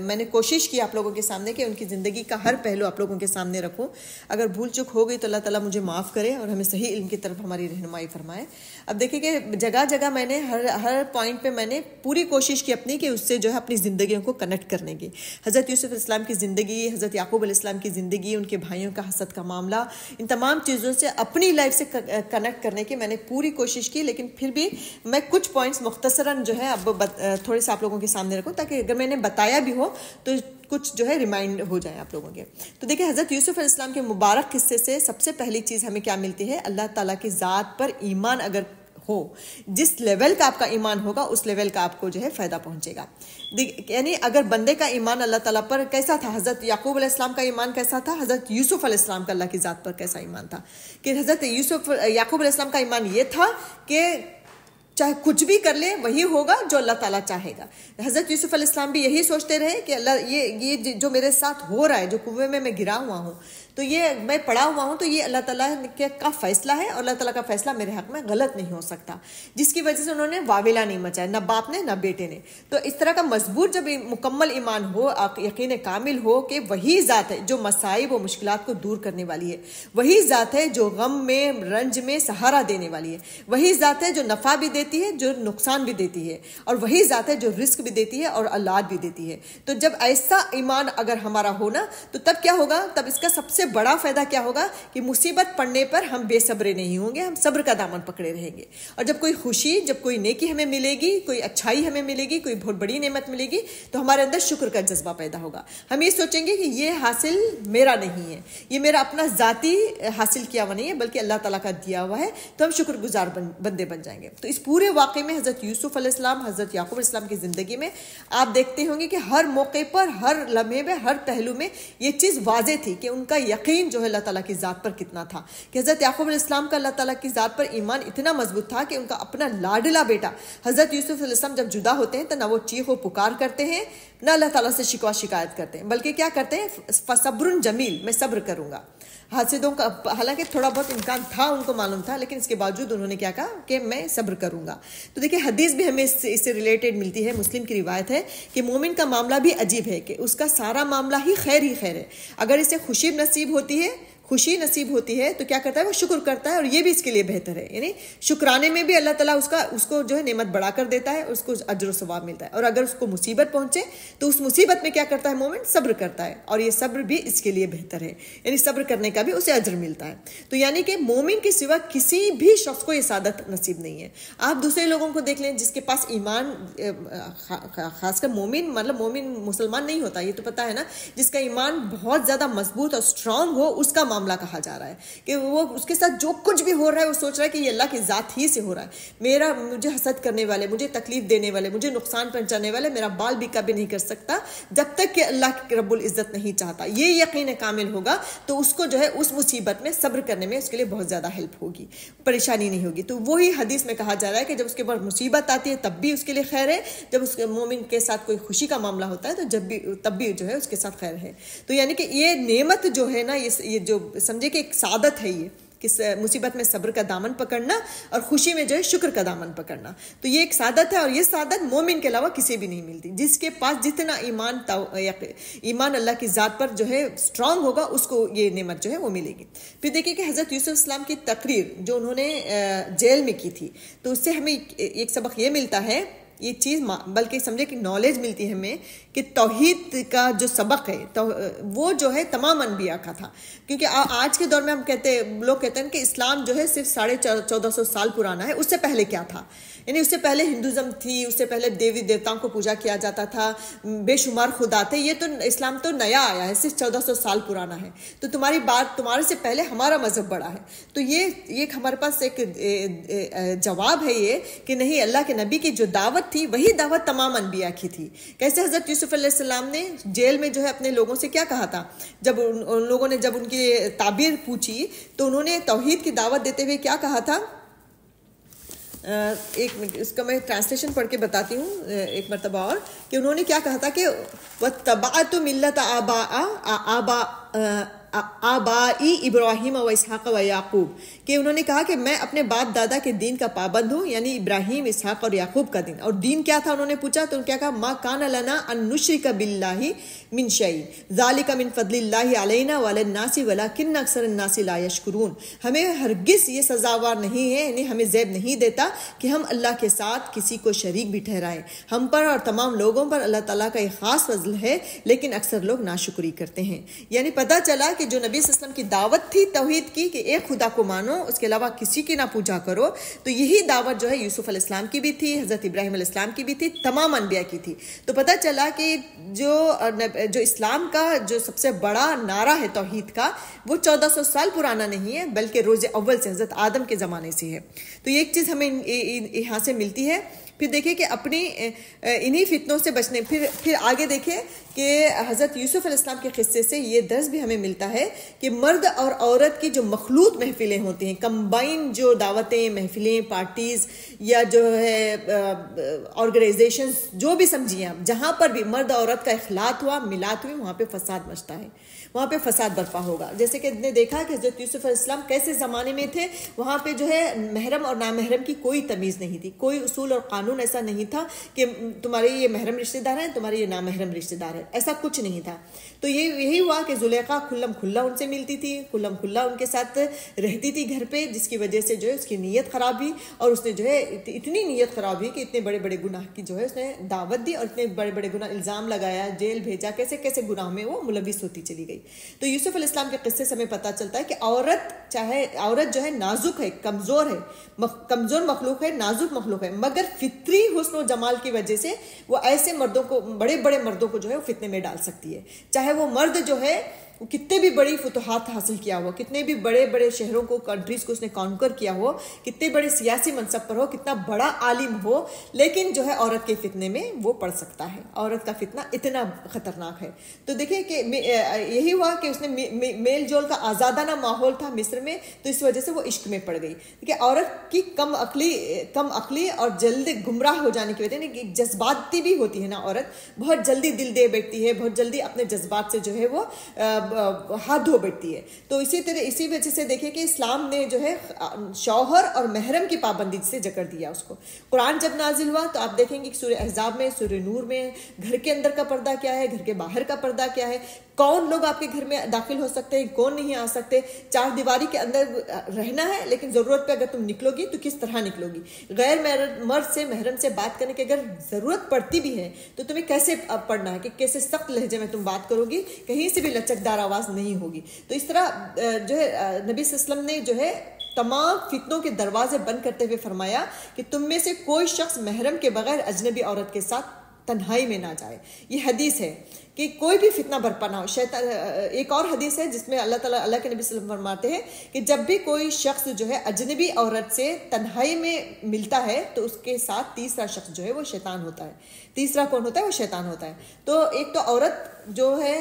میں نے کوشش کی آپ لوگوں کے سامنے کہ ان کی زندگی کا ہر پہلو آپ لوگوں کے سامنے رکھوں۔ اگر بھول چک ہو گئی تو اللہ تعالیٰ مجھے معاف کرے اور ہمیں صحیح علم کی طرف ہماری رہنمائی فرمائے۔ اب دیکھیں کہ جگہ جگہ میں نے ہر پوائنٹ پہ میں نے پوری کوشش کی اپنی کہ اس سے جو ہے اپنی زندگیوں کو کنیکٹ کرنے کی۔ حضرت یوسف علیہ السلام کی زندگی، حضرت یعقوب علیہ السلام کی زندگی، ان کے بھائیوں کا حسد کا معاملہ، ان تمام چیزوں سے اپنی لائف سے کنیکٹ کرنے کی میں نے پوری کوشش کی، لیکن پھر بھی میں کچھ پوائنٹس مختصراً جو ہے اب تھوڑے سے آپ لوگوں کے سامنے رکھوں تاکہ اگر میں نے بتایا بھی ہو تو کچھ جو ہے ریمائنڈ ہو جائے آپ لوگوں کے۔ تو دیکھیں حضرت یوسف علیہ السلام کے مبارک قصے سے سب سے پہلی چیز ہمیں کیا ملتی ہے؟ اللہ تعالیٰ کی ذات پر ایمان اگر ہو، جس لیول کا آپ کا ایمان ہوگا اس لیول کا آپ کو جو ہے فائدہ پہنچے گا۔ یعنی اگر بندے کا ایمان اللہ تعالیٰ پر کیسا تھا، حضرت یعقوب علیہ السلام کا ایمان کیسا تھا، حضرت یوسف علیہ السلام کا اللہ کی ذات پر کیسا ایمان تھا، کہ حضرت یعقوب علیہ السلام کا ایمان یہ تھا کہ چاہے کچھ بھی کر لے وہی ہوگا جو اللہ تعالیٰ چاہے گا۔ حضرت یوسف علیہ السلام بھی یہی سوچتے رہے کہ اللہ یہ جو میرے ساتھ ہو رہا ہے، جو کنویں میں گرا ہوا ہوں، تو یہ میں پڑھا ہوا ہوں، تو یہ اللہ تعالیٰ کا فیصلہ ہے، اور اللہ تعالیٰ کا فیصلہ میرے حق میں غلط نہیں ہو سکتا، جس کی وجہ سے انہوں نے واویلا نہیں مچایا، نہ باپ نے نہ بیٹے نے۔ تو اس طرح کا مضبوط جب مکمل ایمان ہو، یقین کامل ہو کہ وہی ذات ہے جو مصائب و مشکلات کو دور کرنے والی ہے، وہی ذات ہے جو غم میں رنج میں سہارا دینے والی ہے، وہی ذات ہے جو نفع بھی دیتی ہے، جو نقصان بھی دیتی ہے، اور وہی ذات ہے جو رزق بھی دیتی ہے اور اولاد بھی دیتی ہے۔ تو جب ایسا ایمان اگر ہمارا ہونا تو تب کیا ہوگا؟ تب اس کا سب سے بڑا فائدہ کیا ہوگا کہ مصیبت پڑنے پر ہم بے صبرے نہیں ہوں گے، ہم صبر کا دامن پکڑے رہیں گے، اور جب کوئی خوشی، جب کوئی نیکی ہمیں ملے گی، کوئی اچھائی ہمیں ملے گی، کوئی بہت بڑی نعمت ملے گی، تو ہمارے اندر شکر کا جذبہ پیدا ہوگا۔ ہم یہ سوچیں گے کہ یہ حاصل میرا نہیں ہے، یہ میرا اپنا ذاتی حاصل کیا ہوا نہیں ہے، بلکہ اللہ تعالیٰ کا دیا ہوا ہے، تو ہم شکر گزار بندے بن جائیں گے۔ تو اس پورے واقعے میں حضرت یوسف علیہ السلام، حضرت یعقوب علیہ السلام کی زندگی میں آپ دیکھتے ہوں گے کہ ہر موقع پر، ہر لمحے میں، ہر پہلو میں یہ چیز واضح تھی کہ ان کا یقین جو ہے اللہ تعالیٰ کی ذات پر کتنا تھا، کہ حضرت یعقوب علیہ السلام کا اللہ تعالیٰ کی ذات پر ایمان اتنا مضبوط تھا کہ ان کا اپنا لاڈلا بیٹا حضرت یوسف علیہ السلام جب جدا ہوتے ہیں تو نہ وہ چیخ و پکار کرتے ہیں، نہ اللہ تعالیٰ سے شکوہ شکایت کرتے ہیں، بلکہ کیا کرتے ہیں؟ فصبر جمیل، میں صبر کروں گا۔ حاسدوں کا حالانکہ تھوڑا بہت امکان تھا، ان کو معلوم تھا، لیکن اس کے باوجود انہوں نے کیا کہا کہ میں صبر کروں گا۔ تو دیکھیں حدیث بھی ہمیں اس سے ریلیٹڈ ملتی ہے، مسلم کی روایت ہے کہ مومن کا معاملہ بھی عجیب ہے کہ اس کا سارا معاملہ ہی خیر ہے۔ اگر اسے خوشی نصیب ہوتی ہے تو کیا کرتا ہے؟ وہ شکر کرتا ہے، اور یہ بھی اس کے لیے بہتر ہے، یعنی شکرانے میں بھی اللہ تعالیٰ اس کو جو ہے نعمت بڑھا کر دیتا ہے، اس کو اجر و ثواب ملتا ہے۔ اور اگر اس کو مصیبت پہنچے تو اس مصیبت میں کیا کرتا ہے مومن؟ صبر کرتا ہے، اور یہ صبر بھی اس کے لیے بہتر ہے، یعنی صبر کرنے کا بھی اسے اجر ملتا ہے۔ تو یعنی کہ مومن کے سوا کسی بھی شخص کو یہ سعادت نصیب نہیں ہے۔ آپ دوسرے لوگوں کو دیکھ لیں جس کے پاس ایمان، خاص کر مومن، مطلب مومن مسلمان نہیں ہوتا، یہ تو پتہ ہے نا، جس کا ایمان بہت زیادہ مضبوط اور اسٹرانگ ہو، اس کا معاملہ کہا جا رہا ہے کہ وہ اس کے ساتھ جو کچھ بھی ہو رہا ہے وہ سوچ رہا ہے کہ یہ اللہ کی ذات ہی سے ہو رہا ہے، مجھے حسد کرنے والے، مجھے تکلیف دینے والے، مجھے نقصان پہنچانے والے میرا بال بھی کبھی نہیں کر سکتا جب تک کہ اللہ رب العزت نہیں چاہتا۔ یہ یقین کامل ہوگا تو اس کو جو ہے اس مصیبت میں صبر کرنے میں اس کے لیے بہت زیادہ ہیلپ ہوگی، پریشانی نہیں ہوگی۔ تو وہی حدیث میں کہا جا رہا ہے کہ جب اس کے بعد مصیبت آتی ہے تب بھی اس کے لیے خیر ہے، جب اس مومن کے ساتھ کوئی خوشی کا معاملہ ہوتا ہے تو تب بھی جو ہے اس کے ساتھ خیر ہے۔ تو یعنی کہ یہ نعمت جو ہے نا، یہ جو سمجھے کہ ایک سعادت ہے، یہ کہ مصیبت میں صبر کا دامن پکڑنا اور خوشی میں جو ہے شکر کا دامن پکڑنا، تو یہ ایک سعادت ہے، اور یہ سعادت مومن کے علاوہ کسی بھی نہیں ملتی۔ جس کے پاس جتنا ایمان اللہ کی ذات پر جو ہے اسٹرانگ ہوگا، اس کو یہ نعمت جو ہے وہ ملے گی۔ پھر دیکھیں کہ حضرت یوسف السلام کی تقریر جو انہوں نے جیل میں کی تھی، تو اس سے ہمیں ایک سبق یہ ملتا ہے، یہ چیز بلکہ سمجھے کہ نالج ملتی ہے ہمیں کہ توحید کا جو سبق ہے وہ جو ہے تمام انبیاء کا تھا، کیونکہ آج کے دور میں لوگ کہتے ہیں کہ اسلام جو ہے صرف 1450 سال پرانا ہے، اس سے پہلے کیا تھا؟ یعنی اس سے پہلے ہندوازم تھی، اس سے پہلے دیوی دیوتاؤں کو پوجا کیا جاتا تھا، بے شمار خدا تھے، یہ تو اسلام تو نیا آیا ہے، صرف 1400 سال پرانا ہے، تو تمہارے سے پہلے ہمارا مذہب بڑا ہے۔ تو یہ ہمارے پاس ایک جواب ہے یہ کہ نہیں، اللہ کے نبی کی جو دعوت تھی وہی دعوت تمام انبیاء کی تھی۔ کیسے حضرت یوسف علیہ السلام نے جیل میں جو ہے اپنے لوگوں سے کیا کہا تھا؟ جب ان لوگوں نے ان کی تعبیر پوچھی تو انہوں نے توحید کی دعوت دیتے ہوئے کیا کہا تھا؟ ایک منٹ، اس کا میں ٹرانسلیشن پڑھ کے بتاتی ہوں ایک مرتبہ اور، کہ انہوں نے کیا کہا تھا کہ وَاتَّبَعْتُ مِلَّةَ آبائی ابراہیم و اسحاق و یعقوب، کہ انہوں نے کہا کہ میں اپنے باپ دادا کے دین کا پابند ہوں، یعنی ابراہیم، اسحاق اور یعقوب کا دین۔ اور دین کیا تھا انہوں نے پوچھا تو کیا کہا؟ ما کان لنا ان نشرک باللہ من شیء ذالک من فضل اللہ علینا وعلی الناس ولکن اکثر الناس لا یشکرون۔ ہمیں ہرگز یہ سزاوار نہیں ہے، یعنی ہمیں زیب نہیں دیتا کہ ہم اللہ کے ساتھ کسی کو شریک بھی ٹھہرائیں۔ ہم پر اور تمام لوگوں پر اللہ تعالیٰ کا ایک خاص فضل ہے، لیکن اکثر لوگ ناشکری کرتے ہیں۔ یعنی پتہ چلا کہ جو نبی صلی اللہ علیہ وسلم کی دعوت تھی توحید کی کہ ایک خدا کو مانو، اس کے علاوہ کسی کی نہ پوجا کرو، تو یہی دعوت جو ہے یوسف علیہ السلام کی بھی تھی، حضرت ابراہیم علیہ السلام کی بھی تھی، تمام انبیاء کی تھی۔ تو پتہ چلا کہ جو اسلام کا جو سب سے بڑا نعرہ ہے توحید کا، وہ 1400 سال پرانا نہیں ہے، بلکہ روز اول سے حضرت آدم کے زمانے سے ہے۔ تو یہ ایک چیز ہمیں یہاں سے ملتی ہے۔ پھر دیکھیں کہ اپنی انہی فتنوں سے بچنے، پھر آگے دیکھیں کہ حضرت یوسف علیہ السلام کے قصے سے یہ درس بھی ہمیں ملتا ہے کہ مرد اور عورت کی جو مخلوط محفلیں ہوتی ہیں، کمبائن جو دعوتیں، محفلیں، پارٹیز یا جو ہے آرگنائزیشنز، جو بھی سمجھیے آپ، جہاں پر بھی مرد اور عورت کا اخلاط ہوا، ملاط ہوئی، وہاں پہ فساد مچتا ہے، وہاں پہ فساد برپا ہوگا. جیسے کہ نے دیکھا کہ حضرت یوسف علیہ السلام کیسے زمانے میں تھے, وہاں پہ جو ہے محرم اور نامحرم کی کوئی تمیز نہیں تھی, کوئی اصول اور قانون ایسا نہیں تھا کہ تمہارے یہ محرم رشتہ دار ہیں, تمہارے یہ نامحرم رشتہ دار ہیں, ایسا کچھ نہیں تھا. تو یہی ہوا کہ زلیخا کھلم کھلا ان سے ملتی تھی, کھلم کھلا ان کے ساتھ رہتی تھی گھر پہ, جس کی وجہ سے جو ہے اس کی نیت خراب ہوئی, اور اس نے جو ہے اتنی نیت خراب ہوئی کہ اتنے بڑے بڑے گناہ کی جو ہے اس نے دعوت دی, اور اتنے بڑے بڑے گناہ الزام لگایا, جیل بھیجا, کیسے کیسے گناہ میں وہ ملوث ہوتی چلی گئی. تو یوسف علیہ السلام کے قصے سے ہمیں پتہ چلتا ہے کہ عورت جو ہے نازک ہے, کمزور ہے, کمزور مخلوق ہے, نازک مخلوق ہے, مگر فطری حسن و جمال کی وجہ سے وہ ایسے مردوں کو, بڑے بڑے مردوں کو جو ہے وہ فتنے میں ڈال سکتی ہے. چاہے وہ مرد جو ہے وہ کتنے بھی بڑی فتوحات حاصل کیا ہو, کتنے بھی بڑے بڑے شہروں کو, کنٹریز کو اس نے کانکر کیا ہو, کتنے بڑے سیاسی منصب پر ہو, کتنا بڑا عالم ہو, لیکن جو ہے عورت کے فتنے میں وہ پڑ سکتا ہے. عورت کا فتنہ اتنا خطرناک ہے. تو دیکھیں کہ یہی ہوا کہ اس نے میل جول کا آزادانہ ماحول تھا مصر میں, تو اس وجہ سے وہ عشق میں پڑ گئی. کہ عورت کی کم عقلی اور جلدی گمراہ ہو جانے کی وجہ سے, جذباتی بھی ہوتی ہے نا عورت, بہت جلدی دل دے بیٹھتی ہے, بہت جلدی اپنے جذبات سے جو ہے وہ ہاتھ دھو بیٹھتی ہے. تو اسی وجہ سے دیکھیں کہ اسلام نے جو ہے شوہر اور محرم کی پابندی سے جکڑ دیا اس کو. قرآن جب نازل ہوا تو آپ دیکھیں گے کہ سورہ احزاب میں, سورہ نور میں گھر کے اندر کا پردہ کیا ہے, گھر کے باہر کا پردہ کیا ہے, کون لوگ آپ کے گھر میں داخل ہو سکتے ہیں, کون نہیں آ سکتے, چار دیواری کے اندر رہنا ہے, لیکن ضرورت پہ اگر تم نکلو گی تو کس طرح نکلو گی, غیر مرد سے محرم سے بات کرنے کی اگر ضرورت پڑتی بھی ہے تو تمہیں کیسے پڑھنا ہے, کہ کیسے سخت لہجے میں تم بات کرو گی, کہیں سے بھی لچکدار آواز نہیں ہوگی. تو اس طرح جو ہے نبی صلی اللہ علیہ وسلم نے جو ہے تمام فتنوں کے دروازے بند کرتے ہوئے فرمایا کہ تم میں سے کوئی شخص محرم کے بغیر اجنبی عورت کے ساتھ تنہائی میں نہ جائے. یہ حدیث ہے کہ کوئی بھی فتنہ برپا نہ ہو. شیطان, ایک اور حدیث ہے جس میں اللہ تعالیٰ, اللہ کے نبی صلی اللہ علیہ وسلم فرماتے ہیں کہ جب بھی کوئی شخص جو ہے اجنبی عورت سے تنہائی میں ملتا ہے تو اس کے ساتھ تیسرا شخص جو ہے وہ شیطان ہوتا ہے. تیسرا کون ہوتا ہے؟ وہ شیطان ہوتا ہے. تو ایک تو عورت جو ہے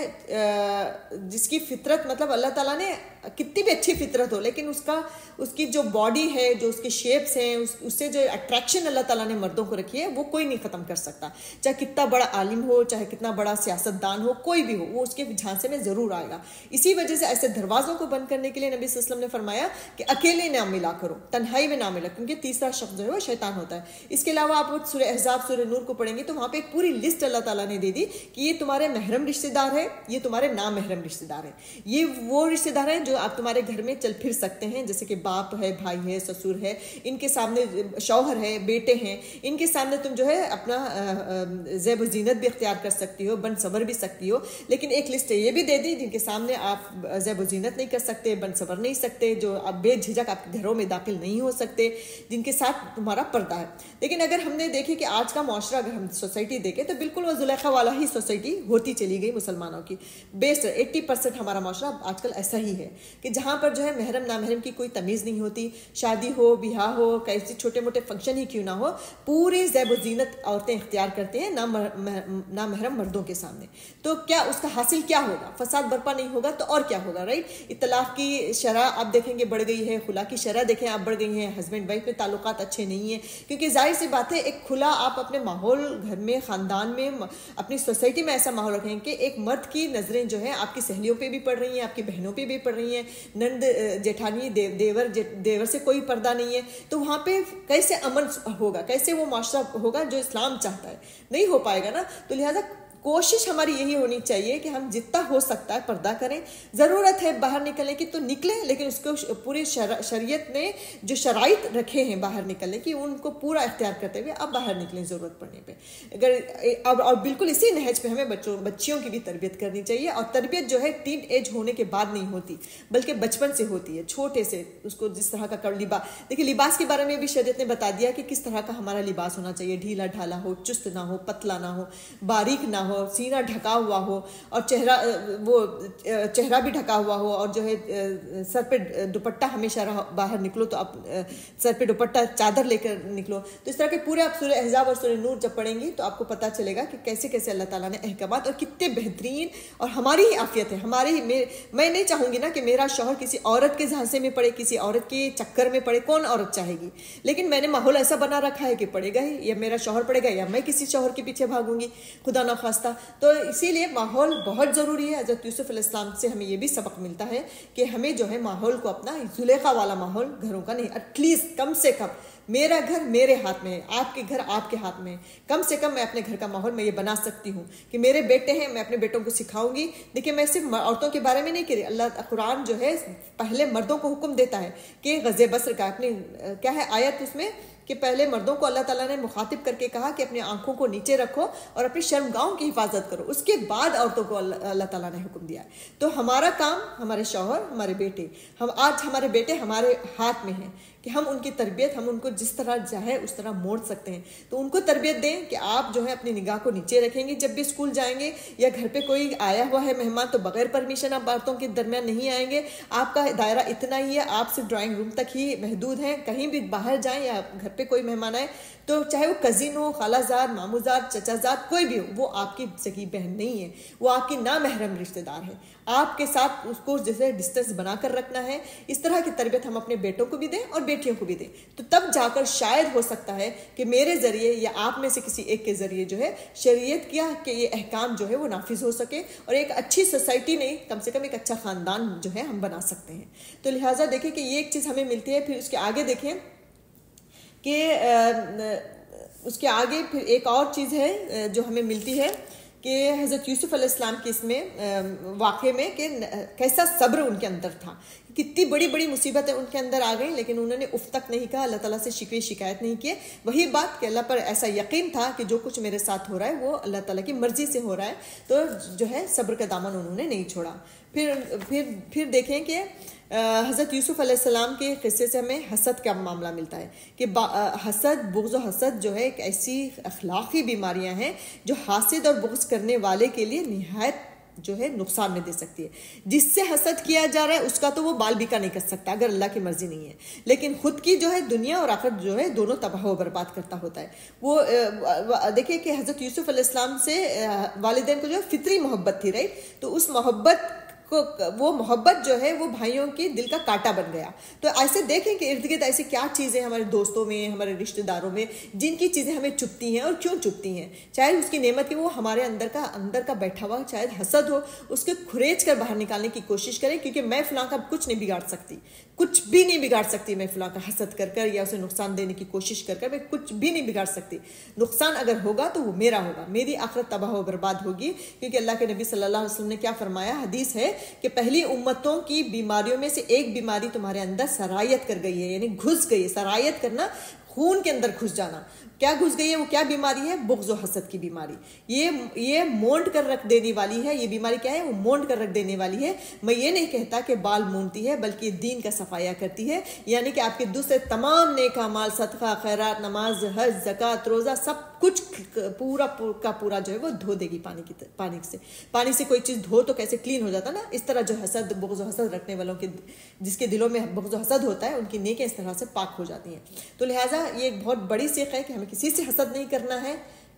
جس کی فطرت, مطلب اللہ تعالیٰ نے کتنی بھی اچھی فطرت ہو, لیکن اس کی جو باڈی ہے, جو اس کے شیپس ہیں, اس سے جو اٹریکشن اللہ تعالیٰ نے مردوں کو رکھی ہے وہ کوئی نہیں ختم کر سکتا. چاہے کتنا بڑا عالم ہو, چاہے کتنا بڑا سیاست دان ہو, کوئی بھی ہو, وہ اس کے جھانسے میں ضرور آئے گا. اسی وجہ سے ایسے دروازوں کو بند کرنے کے لیے نبی صلی اللہ علیہ وسلم نے فرمایا کہ اکیلے نہ ملا کرو, تنہائی میں نہ ملا, کیونکہ تیسرا شخص جو ہے وہ شیطان ہوتا ہے. اس کے علاوہ آپ سورہ احزاب, سورہ نور کو پڑھیں گے تو وہاں پہ ایک پوری لسٹ اللہ تعالیٰ نے دے دی کہ یہ تمہارے محرم رشتہ دار ہے, یہ تمہارے نامحرم رشتہ دار ہیں, یہ وہ رشتہ دار ہیں جو آپ تمہارے گھر میں چل پھر سکتے ہیں, جیسے کہ باپ ہے, بھائی ہے, سسر ہے, ان کے سامنے شوہر ہے, بیٹے ہیں, ان کے سامنے تم جو ہے اپنا زیب و زینت بھی اختیار کر سکتی ہو, بن صبر بھی سکتی ہو. لیکن ایک لسٹ یہ بھی دے دی جن کے سامنے آپ زیب و زینت نہیں کر سکتے, بن صبر نہیں سکتے, جو آپ بے جھجک آپ کے گھروں میں داخل نہیں ہو سکتے, جن کے ساتھ تمہارا پردہ ہے. لیکن اگر ہم نے دیکھے کہ آج کا معاشرہ, اگر ہم سوسائٹی دیکھیں تو بالکل وہ زلیخا والا ہی سوسائٹی ہوتی چلی گئی مسلمانوں کی. بیسٹ 80% ہمارا معاشرہ آج کل ایسا ہی ہے کہ جہاں پر جو ہے محرم نامحرم کی کوئی تمیز نہیں ہوتی. شادی ہو, بیاہ ہو, کیسے چھوٹے موٹے فنکشن ہی کیوں نہ ہو, پوری زیب و زینت عورتیں اختیار کرتے ہیں نامحرم مردوں کے سامنے. تو کیا اس کا حاصل کیا ہوگا؟ فساد برپا نہیں ہوگا تو اور کیا ہوگا, رائٹ. اطلاق کی شرح آپ دیکھیں گے بڑھ گئی ہے, خلا کی شرح دیکھیں آپ بڑھ گئی ہیں, ہسبینڈ وائف میں تعلقات اچھے نہیں ہیں, کیونکہ ظاہر سی بات ہے ایک کھلا آپ اپنے ماحول, گھر میں, خاندان میں, اپنی سوسائٹی میں ایسا ماحول رکھیں کہ ایک مرد کی نظریں جو ہیں آپ کی سہیلیوں پہ بھی پڑ رہی ہیں, آپ کی بہنوں پہ بھی پڑ رہی ہیں, نند جیٹھانی دیور سے کوئی پردہ نہیں ہے, تو وہاں پہ کیسے امن ہوگا, کیسے وہ معاشرہ ہوگا جو اسلام چاہتا ہے؟ نہیں ہو پائے گا نا. تو لہٰذا کوشش ہماری یہی ہونی چاہیے کہ ہم جتنا ہو سکتا ہے پردہ کریں. ضرورت ہے باہر نکلنے کی تو نکلیں, لیکن اس کو پوری شریعت نے جو شرائط رکھے ہیں باہر نکلنے کی ان کو پورا اختیار کرتے ہوئے اب باہر نکلیں ضرورت پڑنے پہ. اگر اور بالکل اسی نہج پہ ہمیں بچیوں کی بھی تربیت کرنی چاہیے. اور تربیت جو ہے ٹین ایج ہونے کے بعد نہیں ہوتی, بلکہ بچپن سے ہوتی ہے, چھوٹے سے. اس کو جس طرح کا لباس, دیکھیے لباس کے بارے میں بھی شریعت نے بتا دیا کہ کس طرح کا ہمارا لباس ہونا چاہیے. ڈھیلا ڈھالا ہو, چست نہ ہو, پتلا نہ ہو, باریک نہ ہو, سینہ ڈھکا ہوا ہو, اور چہرہ بھی ڈھکا ہوا ہو, اور جو ہے سر پہ دوپٹہ ہمیشہ باہر نکلو تو آپ سر پہ دوپٹہ چادر لے کر نکلو. تو اس طرح کے پورے آپ سورہ احزاب اور سورہ نور جب پڑھیں گی تو آپ کو پتہ چلے گا کہ کیسے کیسے اللہ تعالیٰ نے احکامات, اور کتنے بہترین, اور ہماری ہی عافیت ہے. میں نہیں چاہوں گی نا کہ میرا شوہر کسی عورت کے جھانسے میں پڑے, کسی عورت کے چکر میں پڑے. کون عورت چاہے گی؟ لیکن میں نے ماحول ایسا بنا رکھا ہے کہ پڑے گا ہی, یا میرا شوہر پڑے گا یا میں کسی شوہر کے پیچھے بھاگوں گی. خدا نخواستہ واسطہ. تو اسی لیے ماحول بہت ضروری ہے. حضرت یوسف علیہ السلام سے ہمیں یہ بھی سبق ملتا ہے کہ ہمیں جو ہے ماحول کو اپنا زلیخا والا ماحول گھروں کا نہیں, ایٹ لیسٹ کم سے کم میرا گھر میرے ہاتھ میں ہے, آپ کے گھر آپ کے ہاتھ میں ہے, کم سے کم میں اپنے گھر کا ماحول میں یہ بنا سکتی ہوں کہ میرے بیٹے ہیں, میں اپنے بیٹوں کو سکھاؤں گی. دیکھیں میں صرف عورتوں کے بارے میں نہیں کہہ رہی, اللہ قرآن جو ہے پہلے مردوں کو حکم دیتا ہے کہ غزے بصر کا, اپنے کیا ہے آیت اس میں کہ پہلے مردوں کو اللہ تعالیٰ نے مخاطب کر کے کہا کہ اپنی آنکھوں کو نیچے رکھو اور اپنی شرمگاہوں کی حفاظت کرو, اس کے بعد عورتوں کو اللہ تعالیٰ نے حکم دیا ہے. تو ہمارا کام, ہمارے شوہر, ہمارے بیٹے, آج ہمارے بیٹے ہمارے ہاتھ میں ہیں کہ ہم ان کی تربیت, ہم ان کو جس طرح چاہے اس طرح موڑ سکتے ہیں. تو ان کو تربیت دیں کہ آپ جو ہے اپنی نگاہ کو نیچے رکھیں گے, جب بھی اسکول جائیں گے یا گھر پہ کوئی آیا ہوا ہے مہمان تو بغیر پرمیشن آپ عورتوں کے درمیان نہیں آئیں گے. آپ کا دائرہ اتنا ہی ہے, آپ صرف ڈرائنگ روم تک ہی محدود ہیں. کہیں بھی باہر جائیں یا گھر پہ کوئی مہمان آئے تو چاہے وہ کزن ہو, خالہ زاد, مامو زاد, چچا زاد, کوئی بھی ہو, وہ آپ کی سگی بہن نہیں ہے, وہ آپ کی نامحرم رشتہ دار ہے. آپ کے ساتھ اس کو جیسے ڈسٹینس بنا کر رکھنا ہے. اس طرح کی تربیت ہم اپنے بیٹوں کو بھی دیں اور بیٹیوں کو بھی دیں, تو تب جا کر شاید ہو سکتا ہے کہ میرے ذریعے یا آپ میں سے کسی ایک کے ذریعے جو ہے شریعت کیا کہ یہ احکام جو ہے وہ نافذ ہو سکے اور ایک اچھی سوسائٹی نہیں, کم سے کم ایک اچھا خاندان جو ہے ہم بنا سکتے ہیں. تو لہٰذا دیکھیں کہ یہ ایک چیز ہمیں ملتی ہے. پھر اس کے آگے دیکھیں کہ اس کے آگے پھر ایک اور چیز ہے جو ہمیں ملتی ہے کہ حضرت یوسف علیہ السلام کے اس میں واقعے میں کہ کیسا صبر ان کے اندر تھا. کتنی بڑی بڑی مصیبتیں ان کے اندر آ گئیں لیکن انہوں نے اف تک نہیں کہا, اللہ تعالیٰ سے شکوے شکایت نہیں کیے. وہی بات کہ اللہ پر ایسا یقین تھا کہ جو کچھ میرے ساتھ ہو رہا ہے وہ اللہ تعالیٰ کی مرضی سے ہو رہا ہے, تو جو ہے صبر کا دامن انہوں نے نہیں چھوڑا. پھر دیکھیں کہ حضرت یوسف علیہ السلام کے قصے سے ہمیں حسد کا معاملہ ملتا ہے کہ حسد, بغض و حسد جو ہے ایک ایسی اخلاقی بیماریاں ہیں جو حاسد اور بغض کرنے والے کے لیے نہایت جو ہے نقصان میں دے سکتی ہے. جس سے حسد کیا جا رہا ہے اس کا تو وہ بال بیکا نہیں کر سکتا اگر اللہ کی مرضی نہیں ہے, لیکن خود کی جو ہے دنیا اور آخرت جو ہے دونوں تباہ و برباد کرتا ہوتا ہے. وہ دیکھیں کہ حضرت یوسف علیہ السلام سے والدین کو جو ہے فطری محبت تھی, رائٹ, تو اس محبت وہ محبت جو ہے وہ بھائیوں کی دل کا کانٹا بن گیا. تو ایسے دیکھیں کہ ارد گرد ایسی کیا چیزیں ہمارے دوستوں میں, ہمارے رشتہ داروں میں جن کی چیزیں ہمیں چبھتی ہیں اور کیوں چبھتی ہیں. چاہے اس کی نعمت کی وہ ہمارے اندر کا بیٹھا ہوا شاید حسد ہو, اس کے کھریچ کر باہر نکالنے کی کوشش کریں, کیونکہ میں فلاں کا کچھ نہیں بگاڑ سکتی, کچھ بھی نہیں بگاڑ سکتی. میں فلاں کا حسد کر کر یا اسے نقصان دینے کی کوشش کر میں کچھ بھی نہیں بگاڑ سکتی. نقصان اگر ہوگا تو وہ میرا ہوگا, میری آخرت تباہ و برباد ہوگی. کیونکہ اللہ کے نبی صلی اللہ علیہ وسلم نے کیا فرمایا, حدیث ہے کہ پہلی امتوں کی بیماریوں میں سے ایک بیماری تمہارے اندر سرایت کر گئی ہے, یعنی گھس گئی ہے. سرایت کرنا خون کے اندر گھس جانا. کیا گھس گئی ہے, وہ کیا بیماری ہے, بغض و حسد کی بیماری. یہ مونڈ کر رکھ دینے والی ہے. یہ بیماری کیا ہے, وہ مونڈ کر رکھ دینے والی ہے. میں یہ نہیں کہتا کہ بال مونتی ہے, بلکہ یہ دین کا صفایا کرتی ہے, یعنی کہ آپ کے دوسرے تمام نیک اعمال, صدقہ, خیرات, نماز, حج, زکوٰۃ, روزہ, سب کچھ پورا کا پورا جو ہے وہ دھو دے گی پانی سے. کوئی چیز دھو تو کیسے کلین ہو جاتا نا, اس طرح جو حسد, بغض و حسد رکھنے والوں کے جس کے دلوں میں بغض و حسد ہوتا ہے ان کی نیکیں اس طرح سے پاک ہو جاتی ہیں. تو لہٰذا یہ ایک بہت بڑی سیکھ ہے کہ ہمیں کسی سے حسد نہیں کرنا ہے,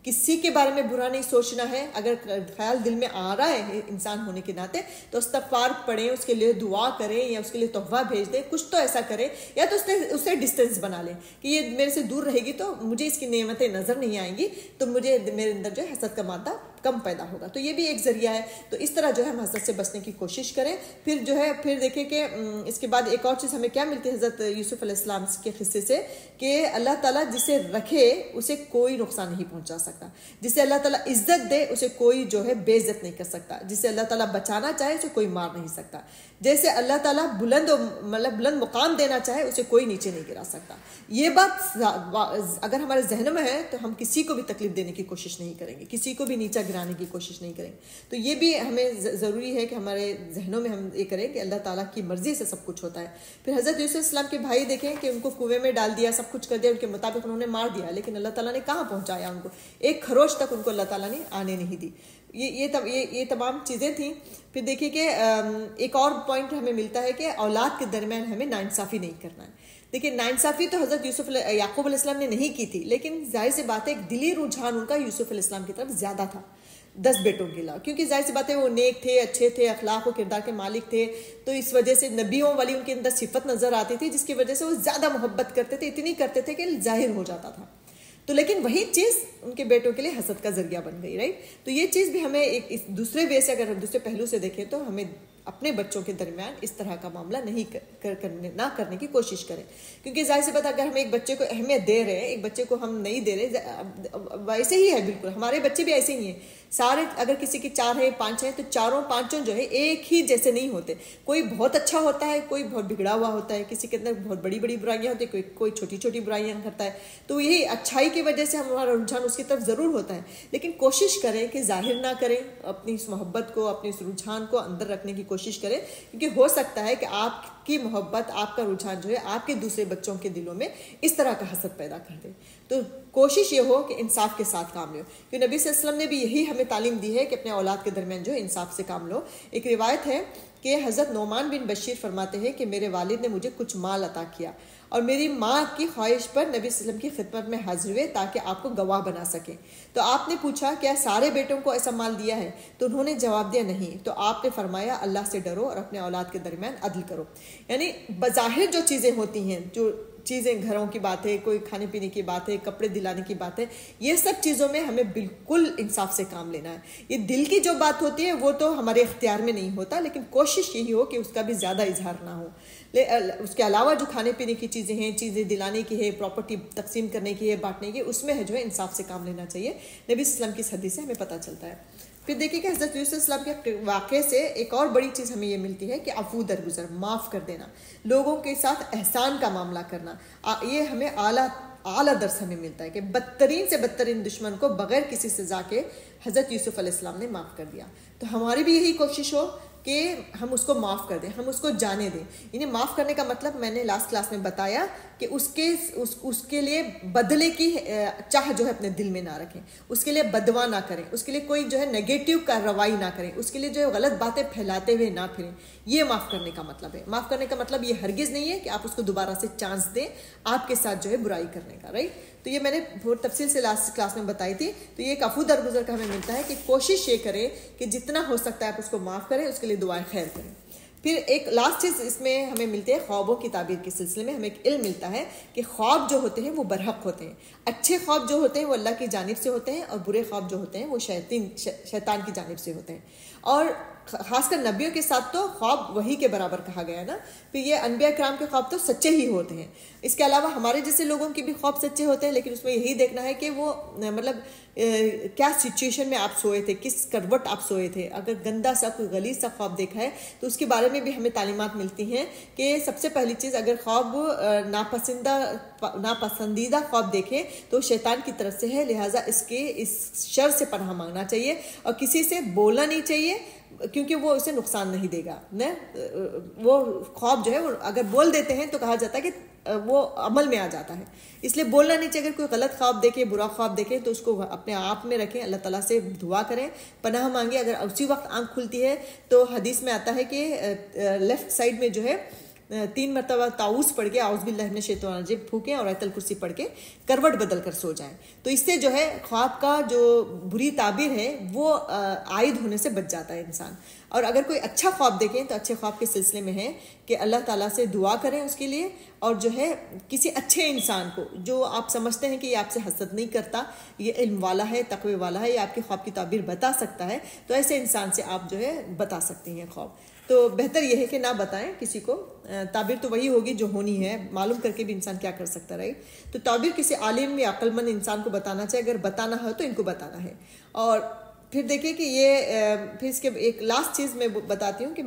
کسی کے بارے میں برا نہیں سوچنا ہے. اگر خیال دل میں آ رہا ہے انسان ہونے کے ناطے تو استغفار پڑھیں, اس کے لیے دعا کریں یا اس کے لیے تحفہ بھیج دیں, کچھ تو ایسا کریں, یا تو اسے ڈسٹینس بنا لیں کہ یہ میرے سے دور رہے گی تو مجھے اس کی نعمتیں نظر نہیں آئیں گی, تو مجھے میرے اندر جو ہے حسد کا مادہ کم پیدا ہوگا. تو یہ بھی ایک ذریعہ ہے. تو اس طرح جو ہے ہم حسد سے بچنے کی کوشش کریں. پھر دیکھیں کہ اس کے بعد ایک اور چیز ہمیں کیا ملتی ہے حضرت یوسف علیہ السلام کے قصے سے, کہ اللہ تعالیٰ جسے رکھے اسے کوئی نقصان نہیں پہنچا سکتا. جسے اللہ تعالیٰ عزت دے اسے کوئی جو ہے بے عزت نہیں کر سکتا. جسے اللہ تعالیٰ بچانا چاہے اسے کوئی مار نہیں سکتا. جیسے اللہ تعالیٰ بلند مقام دینا چاہے اسے کوئی نیچے نہیں گرا سکتا. یہ بات اگر ہمارے ذہنوں میں ہے تو ہم کسی کو بھی تکلیف دینے کی کوشش نہیں کریں گے, کسی کو بھی نیچا گرانے کی کوشش نہیں کریں. تو یہ بھی ہمیں ضروری ہے کہ ہمارے ذہنوں میں ہم یہ کریں کہ اللہ تعالیٰ کی مرضی سے سب کچھ ہوتا ہے. پھر حضرت یوسف السلام کے بھائی دیکھیں کہ ان کو کنویں میں ڈال دیا, سب کچھ کر دیا, ان کے مطابق انہوں نے مار دیا, لیکن اللہ تعالیٰ نے کہاں پہنچایا ان کو, ایک خروش تک ان کو اللہ تعالیٰ نے آنے نہیں دی. یہ تمام چیزیں تھیں. پھر دیکھیے کہ ایک اور پوائنٹ ہمیں ملتا ہے کہ اولاد کے درمیان ہمیں ناانصافی نہیں کرنا ہے. دیکھیں ناانصافی تو حضرت یعقوب علیہ السلام نے نہیں کی تھی, لیکن ظاہر سی بات ہے ایک دلی رجحان ان کا یوسف علیہ السلام کی طرف زیادہ تھا 10 بیٹوں کے علاوہ, کیونکہ ظاہر سی بات ہے وہ نیک تھے, اچھے تھے, اخلاق و کردار کے مالک تھے. تو اس وجہ سے نبیوں والی ان کے اندر صفت نظر آتی تھی جس کی وجہ سے وہ زیادہ محبت کرتے تھے, اتنی کرتے تھے کہ ظاہر ہو جاتا تھا. تو لیکن وہی چیز ان کے بیٹوں کے لیے حسد کا ذریعہ بن گئی، رائٹ. تو یہ چیز بھی ہمیں ایک اس دوسرے وے سے، اگر ہم دوسرے پہلو سے دیکھیں تو ہمیں اپنے بچوں کے درمیان اس طرح کا معاملہ نہ کرنے کی کوشش کریں. کیونکہ ظاہر سی بات اگر ہم ایک بچے کو اہمیت دے رہے ہیں، ایک بچے کو ہم نہیں دے رہے، ویسے ہی ہے بالکل. ہمارے بچے بھی ایسے ہی ہیں سارے. اگر کسی کی 4 ہے 5 ہیں تو چاروں پانچوں جو ہے ایک ہی جیسے نہیں ہوتے. کوئی بہت اچھا ہوتا ہے، کوئی بہت بگڑا ہوا ہوتا ہے، کسی کے اندر بہت بڑی بڑی برائیاں ہوتی ہیں، کوئی چھوٹی چھوٹی برائیاں کرتا ہے. تو یہی اچھائی کی وجہ سے ہمارا رجحان اس کی طرف ضرور ہوتا ہے، لیکن کوشش کریں کہ ظاہر نہ کریں اپنی اس محبت کو، اپنی اس رجحان کو اندر رکھنے کی کوشش کریں. کیونکہ ہو سکتا ہے کہ آپ کی محبت، آپ کا رجحان جو ہے آپ کے دوسرے بچوں کے دلوں میں اس طرح کا حسد پیدا کر دے. تو کوشش یہ ہو کہ انصاف کے ساتھ کام لو. کہ نبی صلی اللہ علیہ وسلم نے بھی یہی ہمیں تعلیم دی ہے کہ اپنے اولاد کے درمیان جو ہے انصاف سے کام لو. ایک روایت ہے کہ حضرت نعمان بن بشیر فرماتے ہیں کہ میرے والد نے مجھے کچھ مال عطا کیا اور میری ماں کی خواہش پر نبی صلی اللہ علیہ وسلم کی خدمت میں حاضر ہوئے تاکہ آپ کو گواہ بنا سکیں. تو آپ نے پوچھا کیا سارے بیٹوں کو ایسا مال دیا ہے؟ تو انہوں نے جواب دیا نہیں. تو آپ نے فرمایا اللہ سے ڈرو اور اپنے اولاد کے درمیان عدل کرو. یعنی بظاہر جو چیزیں ہوتی ہیں، جو چیزیں گھروں کی بات ہے، کوئی کھانے پینے کی بات ہے، کپڑے دلانے کی بات ہے، یہ سب چیزوں میں ہمیں بالکل انصاف سے کام لینا ہے. یہ دل کی جو بات ہوتی ہے وہ تو ہمارے اختیار میں نہیں ہوتا، لیکن کوشش یہی ہو کہ اس کا بھی زیادہ اظہار نہ ہو. اس کے علاوہ جو کھانے پینے کی چیزیں ہیں، چیزیں دلانے کی ہے، پراپرٹی تقسیم کرنے کی ہے، بانٹنے کی، اس میں جو ہے انصاف سے کام لینا چاہیے. نبی صلی اللہ علیہ وسلم کی اس حدیث سے ہمیں پتہ چلتا ہے. پھر دیکھیے کہ حضرت یوسف علیہ السلام کے واقعے سے ایک اور بڑی چیز ہمیں یہ ملتی ہے کہ عفو درگزر، معاف کر دینا، لوگوں کے ساتھ احسان کا معاملہ کرنا. یہ ہمیں اعلیٰ درس ہمیں ملتا ہے کہ بدترین سے بدترین دشمن کو بغیر کسی سزا کے حضرت یوسف علیہ السلام نے معاف کر دیا. تو ہماری بھی یہی کوشش ہو کہ ہم اس کو معاف کر دیں، ہم اس کو جانے دیں. یعنی معاف کرنے کا مطلب میں نے لاسٹ کلاس میں بتایا کہ اس کے لیے بدلے کی چاہ جو ہے اپنے دل میں نہ رکھیں، اس کے لیے بدوا نہ کریں، اس کے لیے کوئی جو ہے نیگیٹو کارروائی نہ کریں، اس کے لیے جو ہے غلط باتیں پھیلاتے ہوئے نہ پھریں. یہ معاف کرنے کا مطلب ہے. معاف کرنے کا مطلب یہ ہرگز نہیں ہے کہ آپ اس کو دوبارہ سے چانس دیں آپ کے ساتھ جو ہے برائی کرنے کا، رائٹ. تو یہ میں نے بہت تفصیل سے لاسٹ کلاس میں بتائی تھی. تو یہ ایک عفو درگزر کا ہمیں ملتا ہے کہ کوشش یہ کریں کہ جتنا ہو سکتا ہے آپ اس کو معاف کریں، اس کے لیے دعائیں خیر کریں. پھر ایک لاسٹ چیز اس میں ہمیں ملتی ہے، خوابوں کی تعبیر کے سلسلے میں ہمیں ایک علم ملتا ہے کہ خواب جو ہوتے ہیں وہ برحق ہوتے ہیں. اچھے خواب جو ہوتے ہیں وہ اللہ کی جانب سے ہوتے ہیں، اور برے خواب جو ہوتے ہیں وہ شیطان کی جانب سے ہوتے ہیں. اور خاص کر نبیوں کے ساتھ تو خواب وہی کے برابر کہا گیا ہے نا. پھر یہ انبیاء کرام کے خواب تو سچے ہی ہوتے ہیں. اس کے علاوہ ہمارے جیسے لوگوں کے بھی خواب سچے ہوتے ہیں، لیکن اس میں یہی دیکھنا ہے کہ وہ مطلب کیا سچویشن میں آپ سوئے تھے، کس کروٹ آپ سوئے تھے. اگر گندا سا کوئی غلیظ سا خواب دیکھا ہے تو اس کے بارے میں بھی ہمیں تعلیمات ملتی ہیں کہ سب سے پہلی چیز، اگر خواب ناپسندیدہ خواب دیکھیں تو شیطان کی طرف سے ہے، لہٰذا اس شر سے پناہ مانگنا چاہیے اور کسی سے بولنا نہیں چاہیے، کیونکہ وہ اسے نقصان نہیں دے گا. وہ خواب جو ہے وہ اگر بول دیتے ہیں تو کہا جاتا ہے کہ وہ عمل میں آ جاتا ہے، اس لیے بولنا نہیں چاہیے. اگر کوئی غلط خواب دیکھے، برا خواب دیکھے تو اس کو اپنے آپ میں رکھیں، اللہ تعالیٰ سے دعا کریں، پناہ مانگیں. اگر اسی وقت آنکھ کھلتی ہے تو حدیث میں آتا ہے کہ لیفٹ سائڈ میں جو ہے 3 مرتبہ تعوذ پڑھ کے اعوذ باللہ من الشیطان الرجیم پھونکیں اور آیت الکرسی پڑھ کے کروٹ بدل کر سو جائیں. تو اس سے جو ہے خواب کا جو بری تعبیر ہے وہ عائد ہونے سے بچ جاتا ہے انسان. اور اگر کوئی اچھا خواب دیکھیں تو اچھے خواب کے سلسلے میں ہے کہ اللہ تعالیٰ سے دعا کریں اس کے لیے، اور جو ہے کسی اچھے انسان کو جو آپ سمجھتے ہیں کہ یہ آپ سے حسد نہیں کرتا، یہ علم والا ہے، تقوی والا ہے، یہ آپ کے خواب کی تعبیر بتا سکتا ہے، تو ایسے انسان سے آپ جو ہے بتا سکتی ہیں خواب. تو بہتر یہ ہے کہ نہ بتائیں کسی کو. تعبیر تو وہی ہوگی جو ہونی ہے، معلوم کر کے بھی انسان کیا کر سکتا ہے. تو تعبیر کسی عالم یا عقل مند انسان کو بتانا چاہیے، اگر بتانا ہو تو ان کو بتانا ہے. اور پھر دیکھیں کہ پھر اس کے ایک لاسٹ چیز میں بتاتی ہوں کہ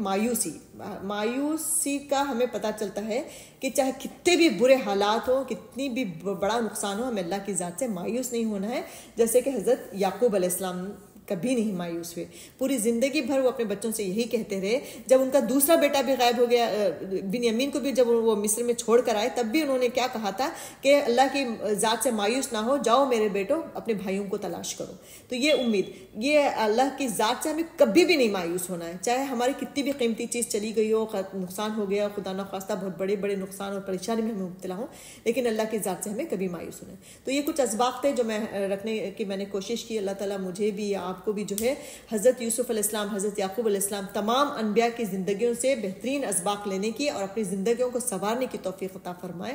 مایوسی کا ہمیں پتہ چلتا ہے کہ چاہے کتنے بھی برے حالات ہوں، کتنی بھی بڑا نقصان ہو، ہمیں اللہ کی ذات سے مایوس نہیں ہونا ہے. جیسے کہ حضرت یعقوب علیہ السلام کبھی نہیں مایوس ہوئے، پوری زندگی بھر وہ اپنے بچوں سے یہی کہتے رہے. جب ان کا دوسرا بیٹا بھی غائب ہو گیا، بنیامین کو بھی جب وہ مصر میں چھوڑ کر آئے، تب بھی انہوں نے کیا کہا تھا کہ اللہ کی ذات سے مایوس نہ ہو، جاؤ میرے بیٹوں اپنے بھائیوں کو تلاش کرو. تو یہ امید، یہ اللہ کی ذات سے ہمیں کبھی بھی نہیں مایوس ہونا ہے، چاہے ہماری کتنی بھی قیمتی چیز چلی گئی ہو، نقصان ہو گیا، خدا نخواستہ بہت بڑے بڑے نقصان اور پریشانی میں ہمیں مبتلا ہوں، لیکن اللہ کی ذات سے ہمیں کبھی مایوس ہونا ہے. تو یہ کچھ اسباق تھے جو میں رکھنے کی میں نے کوشش کی. اللہ تعالیٰ مجھے بھی، آپ آپ کو بھی جو ہے حضرت یوسف علیہ السلام، حضرت یعقوب علیہ السلام، تمام انبیاء کی زندگیوں سے بہترین اسباق لینے کی اور اپنی زندگیوں کو سنوارنے کی توفیق عطا فرمائے۔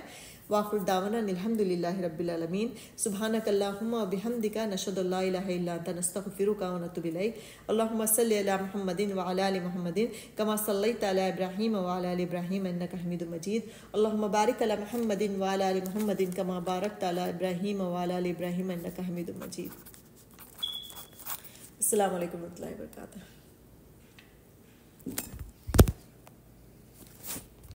وآخر دعوانا الحمدللہ رب العالمین۔ سبحانک اللہم و بحمدک، نشہد ان لا الہ الا انت، نستغفرک و نتوب الیک۔ اللہم صلی علی محمد وعلی آل محمد کما صلیت علی ابراہیم وعلی آل ابراہیم انک حمید مجید۔ اللہم بارک علی محمد وعلی آل محمد کما بارکت علی ابراہیم وعلی آل ابراہیم انک حمید مجید۔ السلام علیکم و رحمۃ اللہ وبرکاتہ۔